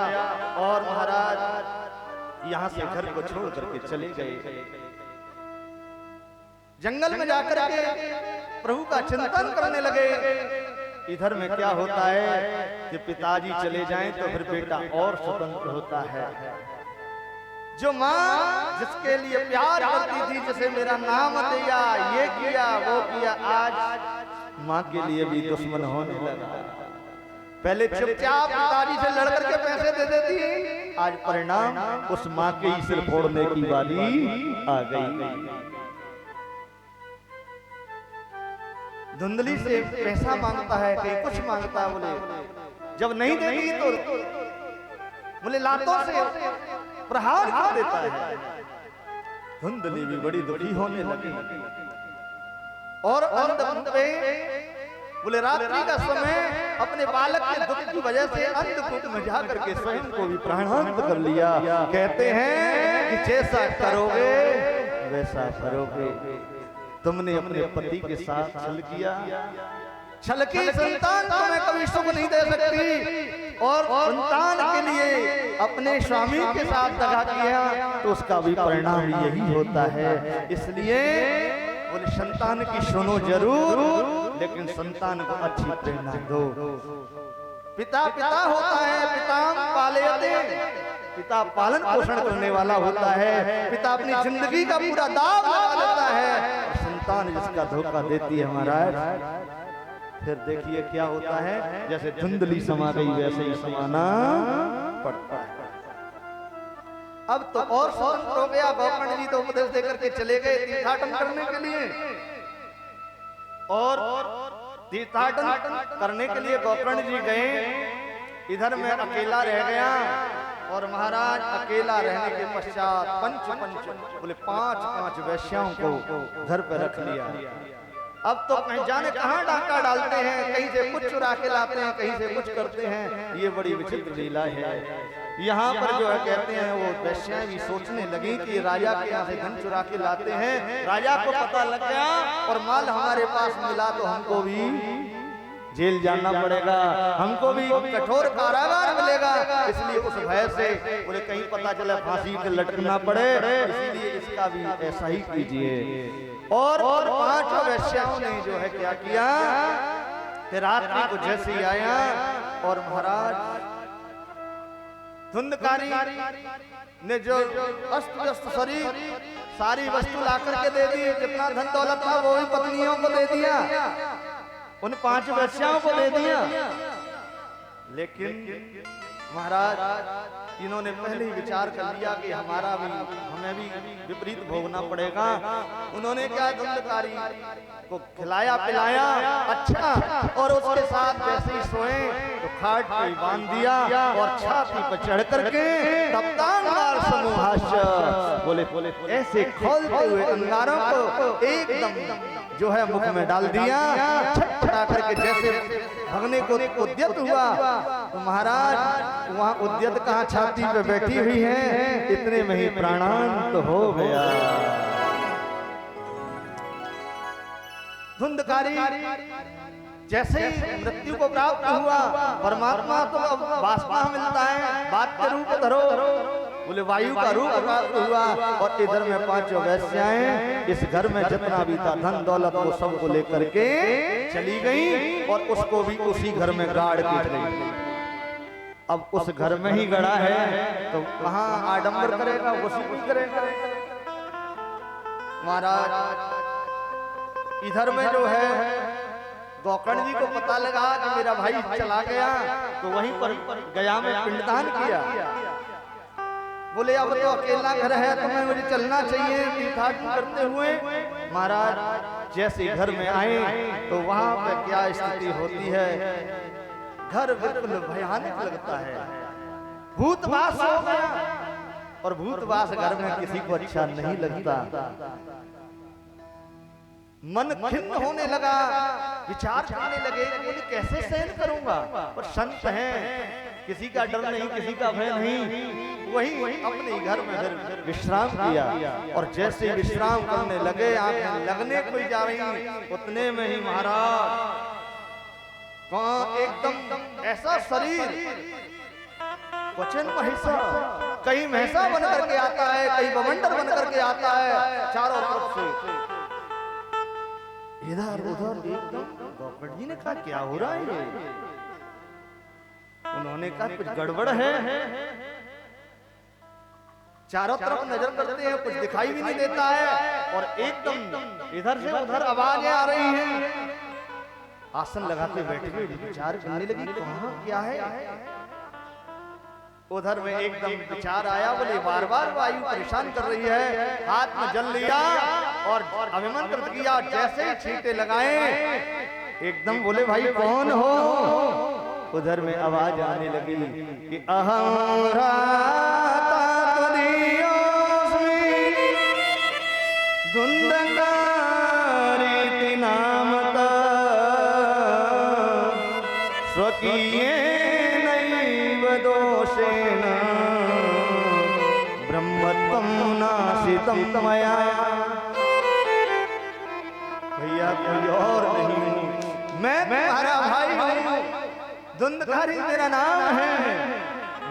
और महाराज यहाँ से घर को छोड़ करके चले गए। जंगल में जाकर के प्रभु का चिंतन करने लगे। इधर में क्या होता है कि पिताजी चले जाएं तो फिर बेटा और स्वतंत्र होता है। जो माँ जिसके लिए प्यार करती थी, जैसे मेरा नाम दिया, ये किया, वो किया, आज माँ के लिए भी दुश्मन होने लगा। पहले चुपचाप पिताजी से लड़कर के पैसे दे देती, आज परिणाम उस माँ के ही सिर फोड़ने की बारी आ गई। धुंधली से पैसा मांगता है, कहीं कुछ मांगता है, बोले जब नहीं देगी तो बोले लातों से प्रहार कर देता है। धुंधली भी बड़ी दुखी होने लगी और अंत पे बोले रात्रि का समय अपने बालक के दुख की वजह से अंधकूप में जाकर के स्वयं को भी प्राणांत कर लिया। कहते हैं कि जैसा करोगे वैसा करोगे। तुमने अपने पति के साथ छल किया, छल की संतान तुम्हें कभी सुख नहीं दे सकती और संतान के लिए अपने स्वामी के साथ दगा किया तो उसका भी परिणाम यही होता है। इसलिए बोले संतान की सुनो जरूर, लेकिन संतान को अच्छी प्रेरणा दो। पिता पिता होता है, पिता पालयते, पिता पालन पोषण करने वाला होता है। पिता अपनी जिंदगी का पूरा दाव लगा लेता है, संतान जिसका धोखा देती है महाराज, फिर देखिए क्या होता है। जैसे धुंधली समा गई वैसे ही समाना पड़ता है। अब तो और स्वतंत्र हो गया। गोकर्ण जी तो उपदेश देकर के चले गए तीर्थाटन करने के लिए और तीर्थाटन करने के लिए गोकर्ण जी गए। इधर मैं अकेला रह गया और महाराज अकेला रहने के पश्चात पंच बोले 5 वैश्याओं को घर पर रख लिया। अब तो कहीं जाने कहां डाका डालते हैं, कहीं से कुछ चुरा के लाते हैं, कहीं से कुछ करते हैं। ये बड़ी विचित्र लीला है। यहाँ पर जो है कहते हैं वो वैश्याएं भी सोचने लगी कि राजा के यहाँ से धन चुरा के लाते हैं। राजा को पता लग गया और माल हमारे पास मिला तो हमको भी जेल जाना पड़ेगा, हमको भी कठोर कारागार मिलेगा। इसलिए उस भय से बोले कहीं पता चला फांसी पे लटकना पड़े, इसलिए इसका भी ऐसा ही कीजिए। और 5 वैश्याओं ने जो है क्या किया कि रात्रि को जैसे ही आया और महाराज धुंधकारी ने जो अस्त व्यस्त शरीर सारी वस्तु ला करके दे दी, जितना धन दौलत था वो भी पत्नियों को दे दिया, उन 5 वैश्याओं को दे दिया। लेकिन महाराज इन्होंने पहले ही विचार कर लिया कि हमें भी विपरीत भोगना पड़ेगा। उन्होंने क्या धुंधकारी को खिलाया पिलाया अच्छा, और उसके साथ जैसे ही सोए तो खाट पे बांध दिया और छाती पर चढ़ करके तप्तांगार समूहाश्य बोले ऐसे खोलते हुए अंगारों को एकदम जो है मुख में डाल दिया। छटपटा करके जैसे भगने को उद्यत हुआ तो महाराज वहाँ उद्यत कहाँ छाती पे बैठी हुई है, इतने में ही प्राणांत हो गया। धुंधकारी जैसे ही मृत्यु को प्राप्त हुआ, परमात्मा तो अब वासना मिलता है, बात के रूप धरो, बोले वायु का रूप प्राप्त हुआ। और इधर में 5 वैश्याएं इस घर में जितना भी था धन दौलत वो सब को लेकर के चली गई और उसको भी उसी घर में गाड़ के गई। अब उस घर में ही गड़ा है तो कहां आडंबर करेगा, उसी कुछ करेगा। महाराज इधर में जो है गोकर्ण जी को पता लगा कि मेरा भाई चला गया, तो वहीं पर गया में पिंडदान किया। बोले अब तो अकेला घर है तो मुझे चलना चाहिए तीर्थाटन करते हुए। महाराज जैसे घर में आए तो वहां पे क्या स्थिति होती है, घर बिल्कुल भयानक लगता है। भूतवास हो गया और भूतवास घर में किसी को अच्छा नहीं लगता। मन खिन्न होने लगा, विचार करने लगे बोले कैसे सहन करूंगा। और संत हैं, किसी का डर नहीं, किसी का भय नहीं। वही अपने घर में फिर विश्राम किया और जैसे विश्राम करने लगे आंखें लगने को जा रही, उतने में ही महाराज एकदम ऐसा शरीर क्वचन महिषा, कहीं महिषा बन करके आता है, कहीं बवंडर बन करके आता है, चारों तरफ से इधर उधर। एकदम गोकर्ण जी ने कहा क्या हो रहा है ये? उन्होंने कहा कुछ गड़बड़ है। चारों तरफ नजर करते हैं, कुछ दिखाई भी नहीं देता है और एकदम इधर से उधर आवाजें आ रही हैं। आसन लगाते बैठे हुए विचार करने लगी कहां क्या है। उधर में एकदम विचार आया, बोले बार बार वायु परेशान कर रही है। हाथ में जल लिया और अभिमंत्रित किया, जैसे ही छींटे लगाए एकदम बोले भाई कौन हो। उधर में आवाज आने लगी कि अहं धुंधकारी नामत स्वकीय नैव दोषेण ब्रह्मत्वं नाशितं मया। भैया कोई और नहीं, मैं तुम्हारा भाई हूँ, धुंधकारी मेरा नाम है,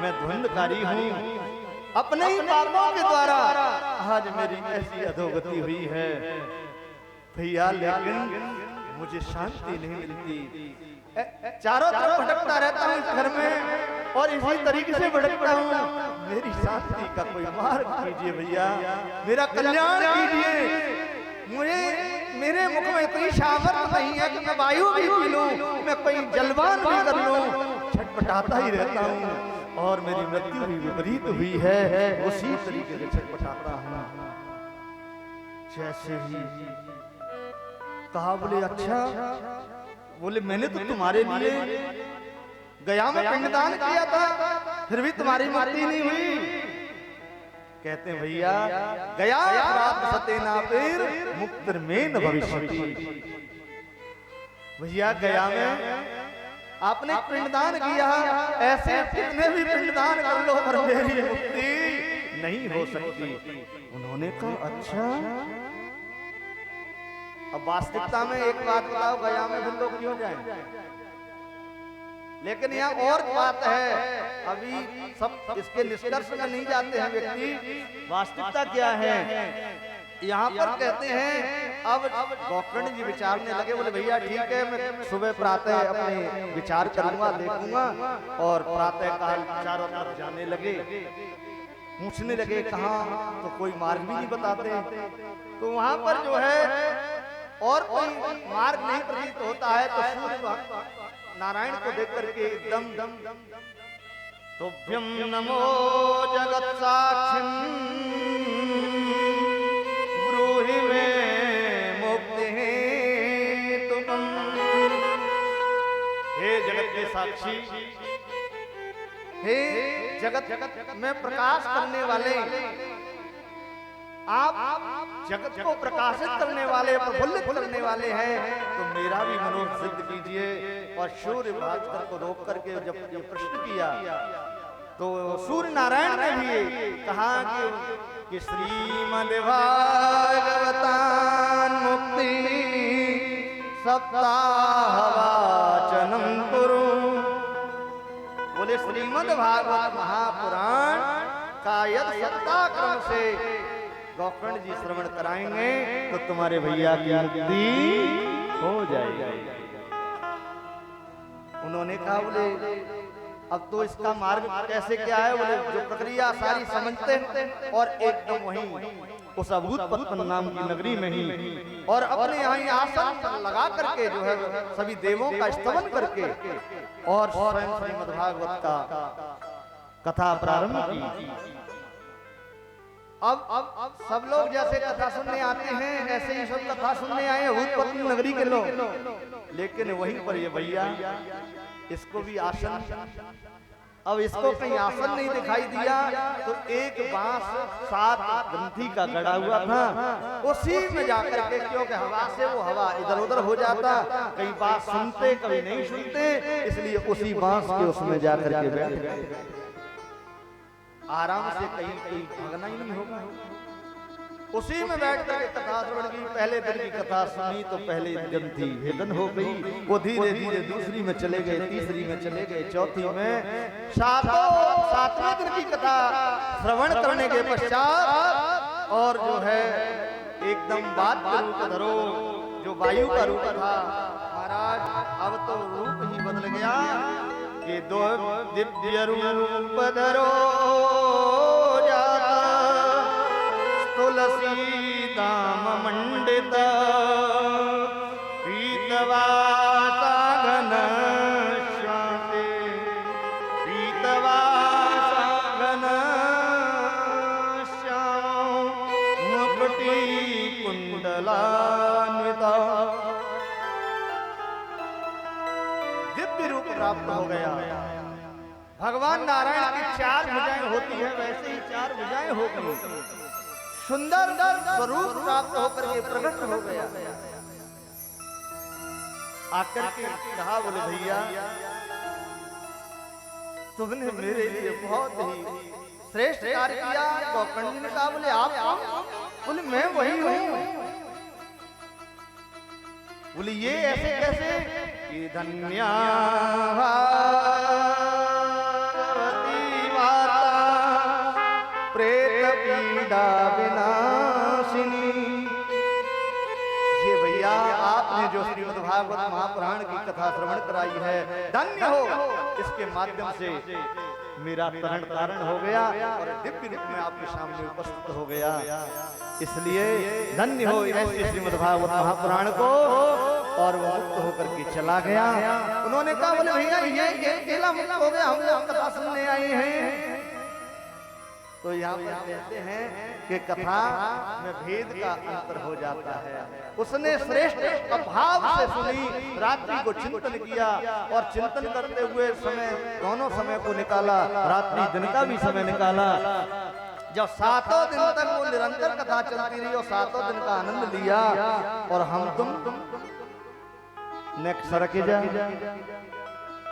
मैं धुंधकारी हूँ। अपने ही पापों के द्वारा आज मेरी ऐसी अधोगति हुई है भैया, लेकिन मुझे शांति नहीं मिलती। चारों तरफ भटकता रहता हूँ इस घर में और इसी तरीके से भटकता हूँ। मेरी शांति का कोई मार्ग कीजिए भैया, मेरा कल्याण कीजिए। मुझे मेरे मुख में इतनी सामर्थ्य नहीं है कि मैं वायु भी पी लूं, मैं कोई जलवान भी कर लूं। छटपटाता ही रहता हूँ और मेरी मृत्यु भी विपरीत हुई है, उसी तरीके से छटपटाता हूँ। जैसे ही कहा बोले अच्छा बोले मैंने तो तुम्हारे लिए गया में पिंडदान किया था, फिर भी तुम्हारी मुक्ति नहीं हुई। कहते हैं भैया गया सतेना पेर मुक्तर में न भविष्यति। भैया गया में आपने पिंडदान किया, ऐसे कितने भी पिंडदान कर लो पर मेरी मुक्ति नहीं हो सकती। उन्होंने कहा अच्छा। अब वास्तविकता में एक बात बताओ, गया में भी लोग क्यों जाएं? लेकिन यहाँ और बात है, अभी सब इसके निष्कर्ष में नहीं जाते हैं व्यक्ति। वास्तविकता क्या है यहाँ पर कहते हैं, अब गोकर्ण जी विचारने लगे। बोले भैया ठीक है, मैं सुबह प्रातः अपने विचार करूंगा, देखूंगा। और प्रातः काल चारों तरफ जाने लगे, पूछने लगे कहाँ, तो कोई मार्ग भी नहीं बताते। तो वहां पर जो है और कोई मार्ग नहीं प्रतीत होता है, तो सूर्य नारायण को देख करके एकदम तुभ्यं नमो जगत साक्षिं ब्रूहि मे मुक्ति हेतुकम्। हे जगत के साक्षी, हे जगत में प्रकाश करने वाले, आप जगत को प्रकाशित करने वाले, प्रफुल्लित करने वाले हैं, तो मेरा भी मनोरथ सिद्ध कीजिए। और सूर्य भास्कर को रोक करके जब ये प्रश्न किया, तो सूर्य नारायण ने भी कहा कि श्रीमद् भागवतान मुक्ति सप्ताह वाचनम कुरु। बोले श्रीमद् भागवत महापुराण का यदि सप्ताह क्रम से गोकर्ण जी श्रवण कराएंगे तो तुम्हारे भैया की मुक्ति हो जाएगी। उन्होंने कहा बोले अब तो इसका मार्ग कैसे क्या है? बोले जो प्रक्रिया सारी समझते हैं और एकदम वहीं उस अभूतपत्तन नाम की नगरी में ही और अपने यहाँ आसन लगा करके जो है सभी देवों का स्तवन करके और स्वयं श्रीमद् भागवत का कथा प्रारंभ की। अब सब लोग जैसे कथा सुनने आते हैं ऐसे ही सब कथा सुनने आए भूतपत्तन नगरी के लोग। लेकिन वहीं पर ये भैया इसको भी आसन, अब इसको कहीं आसन नहीं दिखाई दिया, तो एक बांस 7 ग्रंथि का गड़ा हुआ था, उसी में जाकर के, क्योंकि हवा से वो हवा इधर उधर हो जाता, कई बात सुनते कभी नहीं सुनते, इसलिए उसी बांस के उसमें जाकर के बैठ गए। आराम से कहीं कहीं भागना ही नहीं होगा, उसी में बैठ कर कथा श्रवण की। पहले दिन की कथा सुनी तो पहले ग्रंथि भेदन हो गई, वो धीरे धीरे दूसरी में चले गए, तीसरी में चले गए, चौथी में, 7वें दिन की कथा श्रवण करने के पश्चात और जो है एकदम बात का रूप धरो, जो वायु का रूप था महाराज, अब तो रूप ही बदल गया कि दो दिव्य रूप धरो जाता तुलसी दाम मंडित पीतवासा घन श्यामे, पीतवासा घन श्याम मुकुटि कुंडलान्विता। दिव्य रूप प्राप्त हो गया। भगवान नारायण की 4 भुजाएं होती है, वैसे ही 4 भुजाएं हो गई, सुंदर स्वरूप प्राप्त होकर के प्रकट हो गया। आकर के कहा बोले भैया तुमने मेरे लिए बहुत ही श्रेष्ठ कार्य किया। गोकर्ण जी ने कहा बोले आप? बोले मैं वही हूँ। बोले ये ऐसे कैसे? कि धन्या पीड़ा विनाशिनी। ये भैया आपने जो श्रीमद् भागवत महापुराण की कथा श्रवण कराई है, धन्य हो, इसके माध्यम से मेरा तरण तारण हो गया और दिव्य रूप में आपके सामने उपस्थित हो गया, इसलिए धन्य हो ऐसे श्रीमद् भागवत महापुराण को। और वो मुक्त होकर के चला गया। उन्होंने कहा बोले भैया ये अकेला मुक्त हो गया, हम लोग कथा सुनने आए हैं। तो यहाँ पर कहते हैं कि कथा में भेद का अंतर हो जाता है। उसने श्रेष्ठ भाव से सुनी, रात्रि को चिंतन किया और चिंतन करते हुए समय दोनों समय को निकाला, रात्रि दिन का भी समय निकाला। जब 7 दिन तक वो निरंतर कथा चलती रही और 7 दिन का आनंद लिया और हम तुम नेक्स्ट सरक जा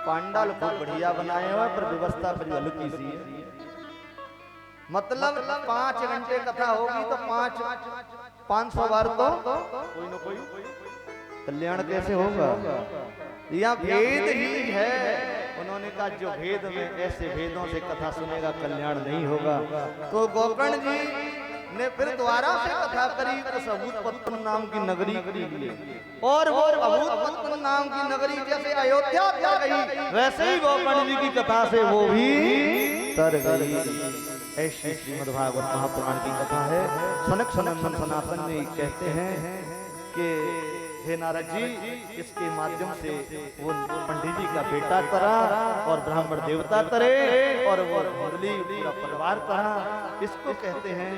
पांडाल को बढ़िया बनाए हुआ पर व्यवस्था बड़ी हल्की सी है। मतलब 5 घंटे कथा होगी तो 500 बार तो कोई ना कोई कल्याण कैसे होगा? यह भेद ही है। उन्होंने कहा जो भेद में ऐसे भेदों से कथा सुनेगा कल्याण नहीं होगा। तो गोकर्ण जी ने फिर दोबारा से कथा करी उस अभूतपत्तन नाम की नगरी की, और वो अभूतपत्तन नाम की नगरी जैसे अयोध्या तर गई वैसे ही गोकर्ण जी की कथा से वो भी तर गई। ऐसी श्रीमद् भागवत महापुराण की कथा है। सनक सनंदन सनातन जी कहते हैं कि हे नारद जी, इसके माध्यम से वो पंडित जी का बेटा तरा और ब्राह्मण देवता तरे और वो मुरली पूरा परिवार तरा, इसको कहते हैं।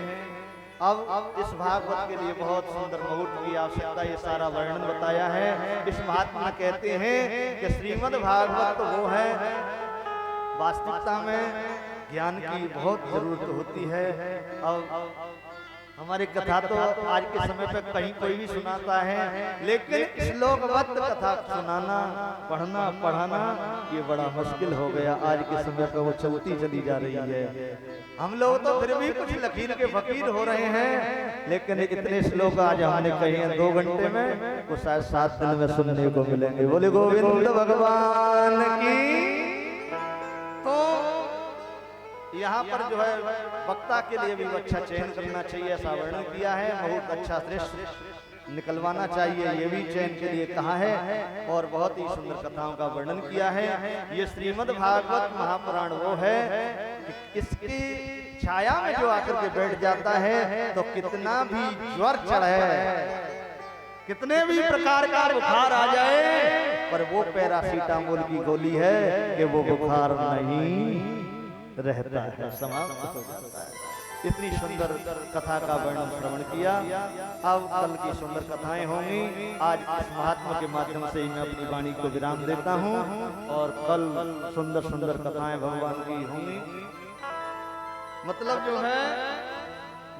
अब इस भागवत के लिए बहुत सुंदर मुहूर्त की आवश्यकता, ये सारा वर्णन बताया है। इस महात्मा कहते हैं कि श्रीमद् भागवत तो वो है, वास्तविकता में ज्ञान की बहुत जरूरत होती है। अब हमारी कथा तो आज के समय पे कहीं कोई भी सुनाता है, लेकिन श्लोकबद्ध कथा सुनाना, पढ़ना, पढ़ाना ये बड़ा मुश्किल हो गया। आज के समय पे वो चलती चली जा रही है। हम लोग तो फिर भी कुछ लकीर के फकीर हो रहे हैं, लेकिन इतने श्लोक आज हमने कहे हैं 2 घंटे में, वो शायद 7 दिन में सुनने को मिलेंगे। बोले गोविंद भगवान की। तो यहाँ पर जो है वक्ता के लिए भी अच्छा चयन करना चाहिए, ऐसा वर्णन किया है। बहुत अच्छा श्रेष्ठ निकलवाना चाहिए, ये भी चयन के लिए कहा है। और बहुत ही सुंदर कथाओं का वर्णन किया है। ये श्रीमद् भागवत महापुराण वो है कि इसकी छाया में जो आकर के बैठ जाता है तो कितना भी ज्वर चढ़े, कितने भी प्रकार का बुखार आ जाए, पर वो पैरासीटामोल की गोली है कि वो बुखार नहीं रहता है, समाप्त हो जाता है। इतनी सुंदर कथा का वर्णन श्रवण किया। अब कल की सुंदर कथाएं होंगी। आज इस महात्मा के माध्यम से ही मैं अपनी वाणी को विराम देता हूँ और कल सुंदर सुंदर कथाएं भगवान की होंगी। मतलब जो है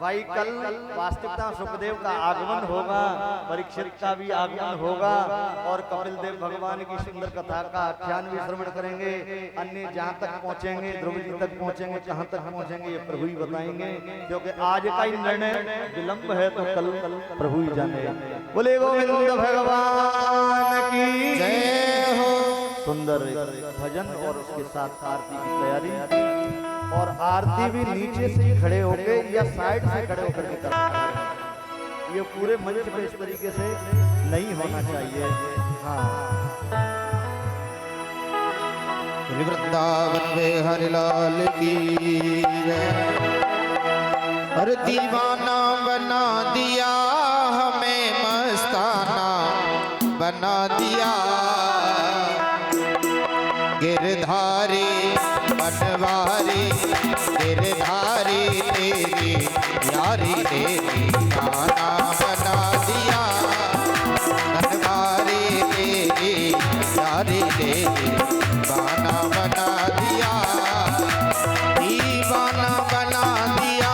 भाई कल वास्तविकता सुखदेव का आगमन होगा, परीक्षित का भी आगमन होगा और कपिल देव भगवान की सुंदर कथा का आख्यान भी श्रवण करेंगे। अन्य जहाँ तक पहुँचेंगे, ध्रुव जी तक पहुँचेंगे, कहाँ तक पहुँचेंगे ये प्रभु ही बताएंगे, क्योंकि आज का ही निर्णय विलंब है तो कल प्रभु ही जाने। बोले गोविंद भगवान की जय हो। सुंदर भजन और उसके साथ आरती की तैयारी, और आरती भी नीचे से ही खड़े होके या साइड से खड़े होकर के करना है। ये पूरे मंच पे इस तरीके से नहीं होना चाहिए। हाँ, वृंदावन में हरिलाल की हर दीवाना बना दिया, हमें मस्ताना बना दिया। गिरधारी बनवारी गिरधारी तेरी यारी तेरी गाना बना दिया। बनवारी तेरी यारी तेरी गाना बना दिया। दीवाना बना दिया,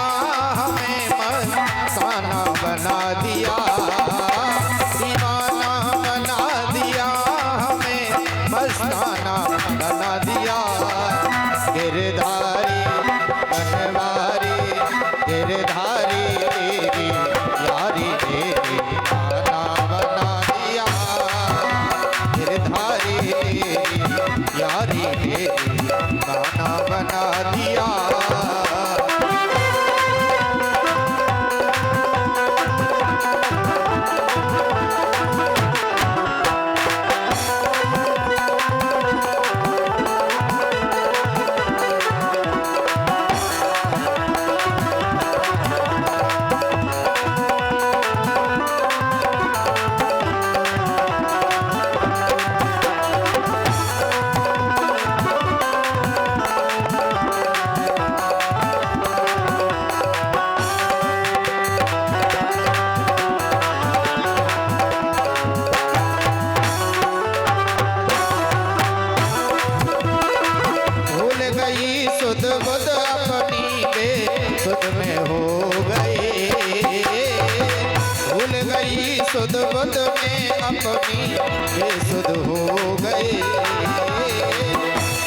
हमें मस्ताना बना दिया। दीवाना बना दिया, हमें मस्ताना बना दिया। गिरधारी बनवारी गिरधारी तेरी यारी तेरी गाना बना दिया। गिरधारी तेरी यारी तेरी गाना बना दिया। बुध बुध में अपनी बेसुध हो गए,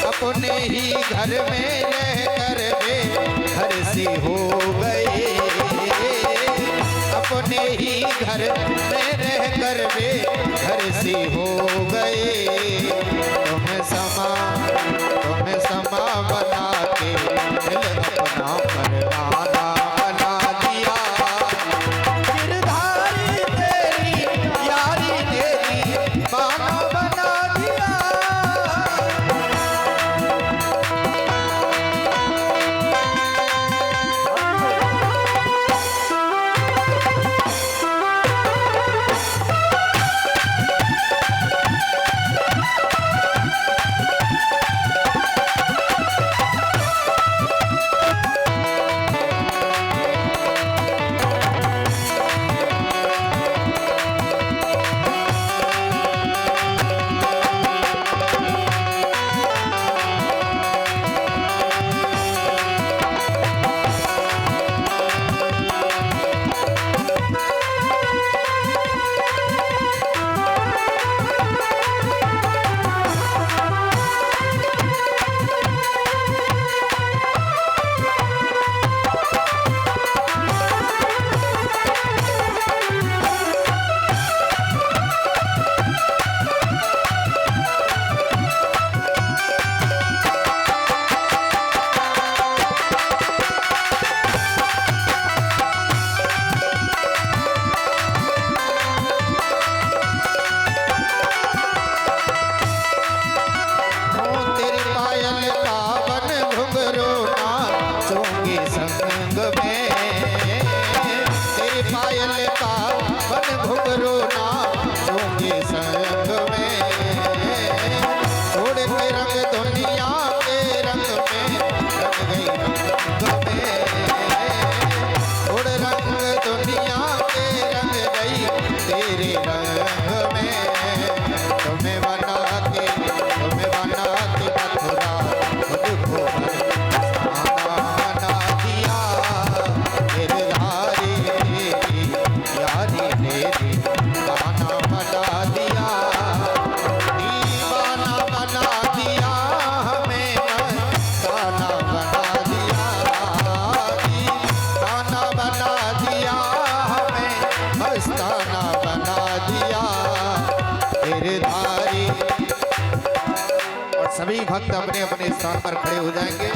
अपने ही घर में रह कर वे घर सी हो गए, अपने ही घर में रह कर वे घर सी हो गए। तुम्हें समा बना के दिल अपना परवाना बना दिया, गिरधारी तेरी यारी तेरी माना बना दिया। सभी भक्त अपने अपने स्थान पर खड़े हो जाएंगे,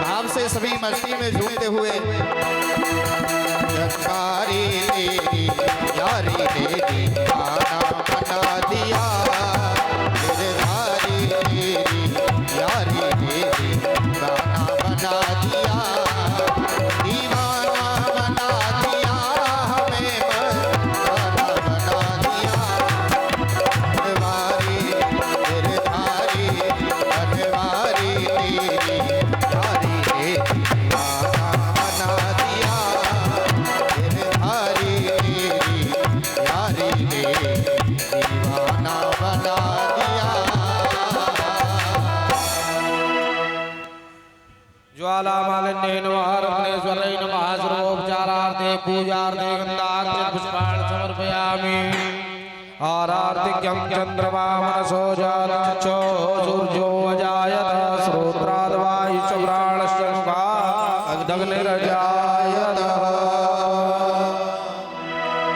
भाव से सभी मस्ती में झूमते हुए। गिरधारी तेरी यारी तेरी माना बना दिया, गिरधारी तेरी यारी तेरी माना बना दिया, दीवाना बना दिया हमें मस्ताना बना दिया। गिरधारी गिरधारी बनवारी तेरी यारी तेरी माना बना दिया, गिरधारी तेरी यारी तेरी दीवाना बना दिया। ज्वाला मालिन्येन वारग्नेश्वरेण महासर्वोपचारार्थे पूजार्थे गन्धार्थे पुष्पाणि समर्पयामि। आरार्तिक्यं चन्द्रमा मनसो जालचक्षो सूर्यो अजायत श्रोत्राद् वायुश्च प्राणश्च मुखाद् अग्निरजायत।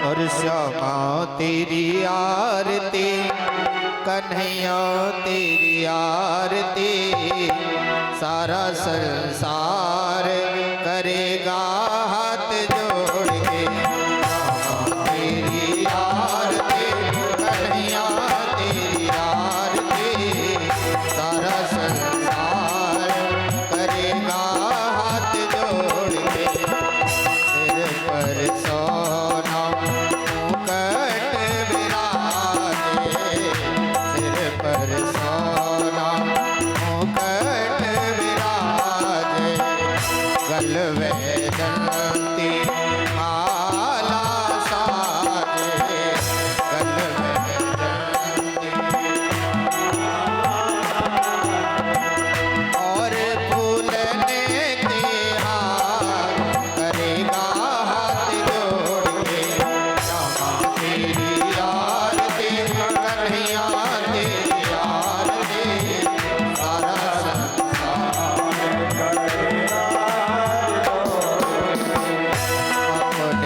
और श्यामा तेरी आरती, कन्हैया तेरी आरती, सारा संसार करेगा हाथ जोड़ के। श्यामा तेरी आरती, कन्हैया तेरी आरती, सारा संसार करेगा हाथ जोड़ के। सिर पर सोना मुकुट विराजे, सिर पर सोना मुकुट विराजे,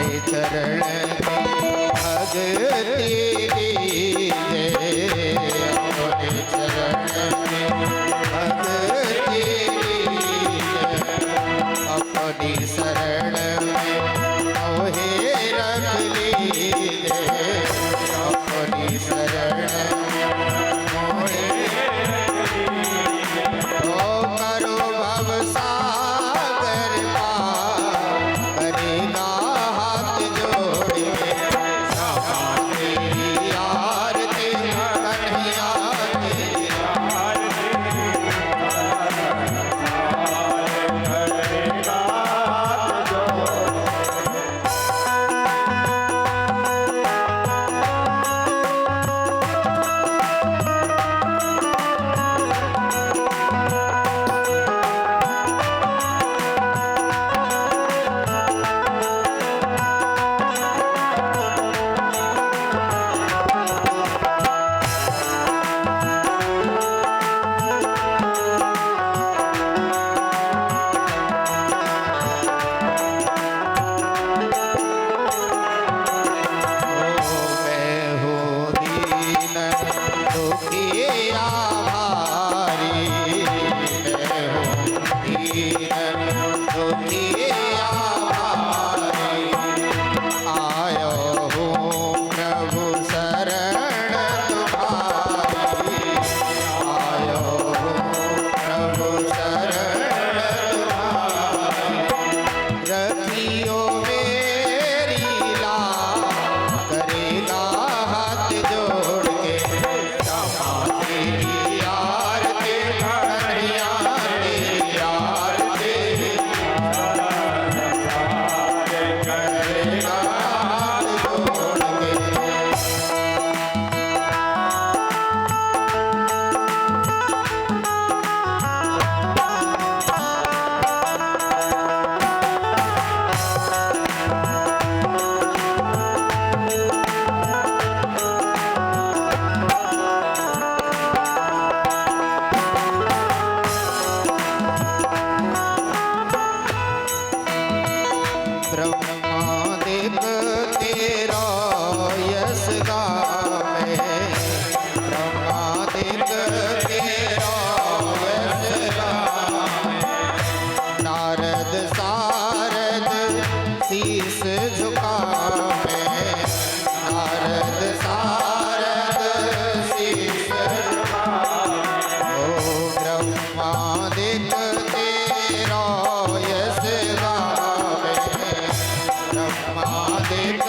अपने चरण में भक्ति कीजे, अपने चरण में भक्ति कीजे, अपनी शरण में मोहे रख लीजे, अपनी शरण में मोहे तो करो भव सागर पार, करेगा हाथ जोड़ के क्षमा तेरी आरती, कन्हैया तेरी ब्रह्मादिक तेरा यश गावे, ब्रह्मादिक तेरा यश गावे, नारद सारद शीस झुकावे, नारद सारद शीस झुकावे, ओ ब्रह्मादिक तेरा यश गावे, ब्रह्मादिक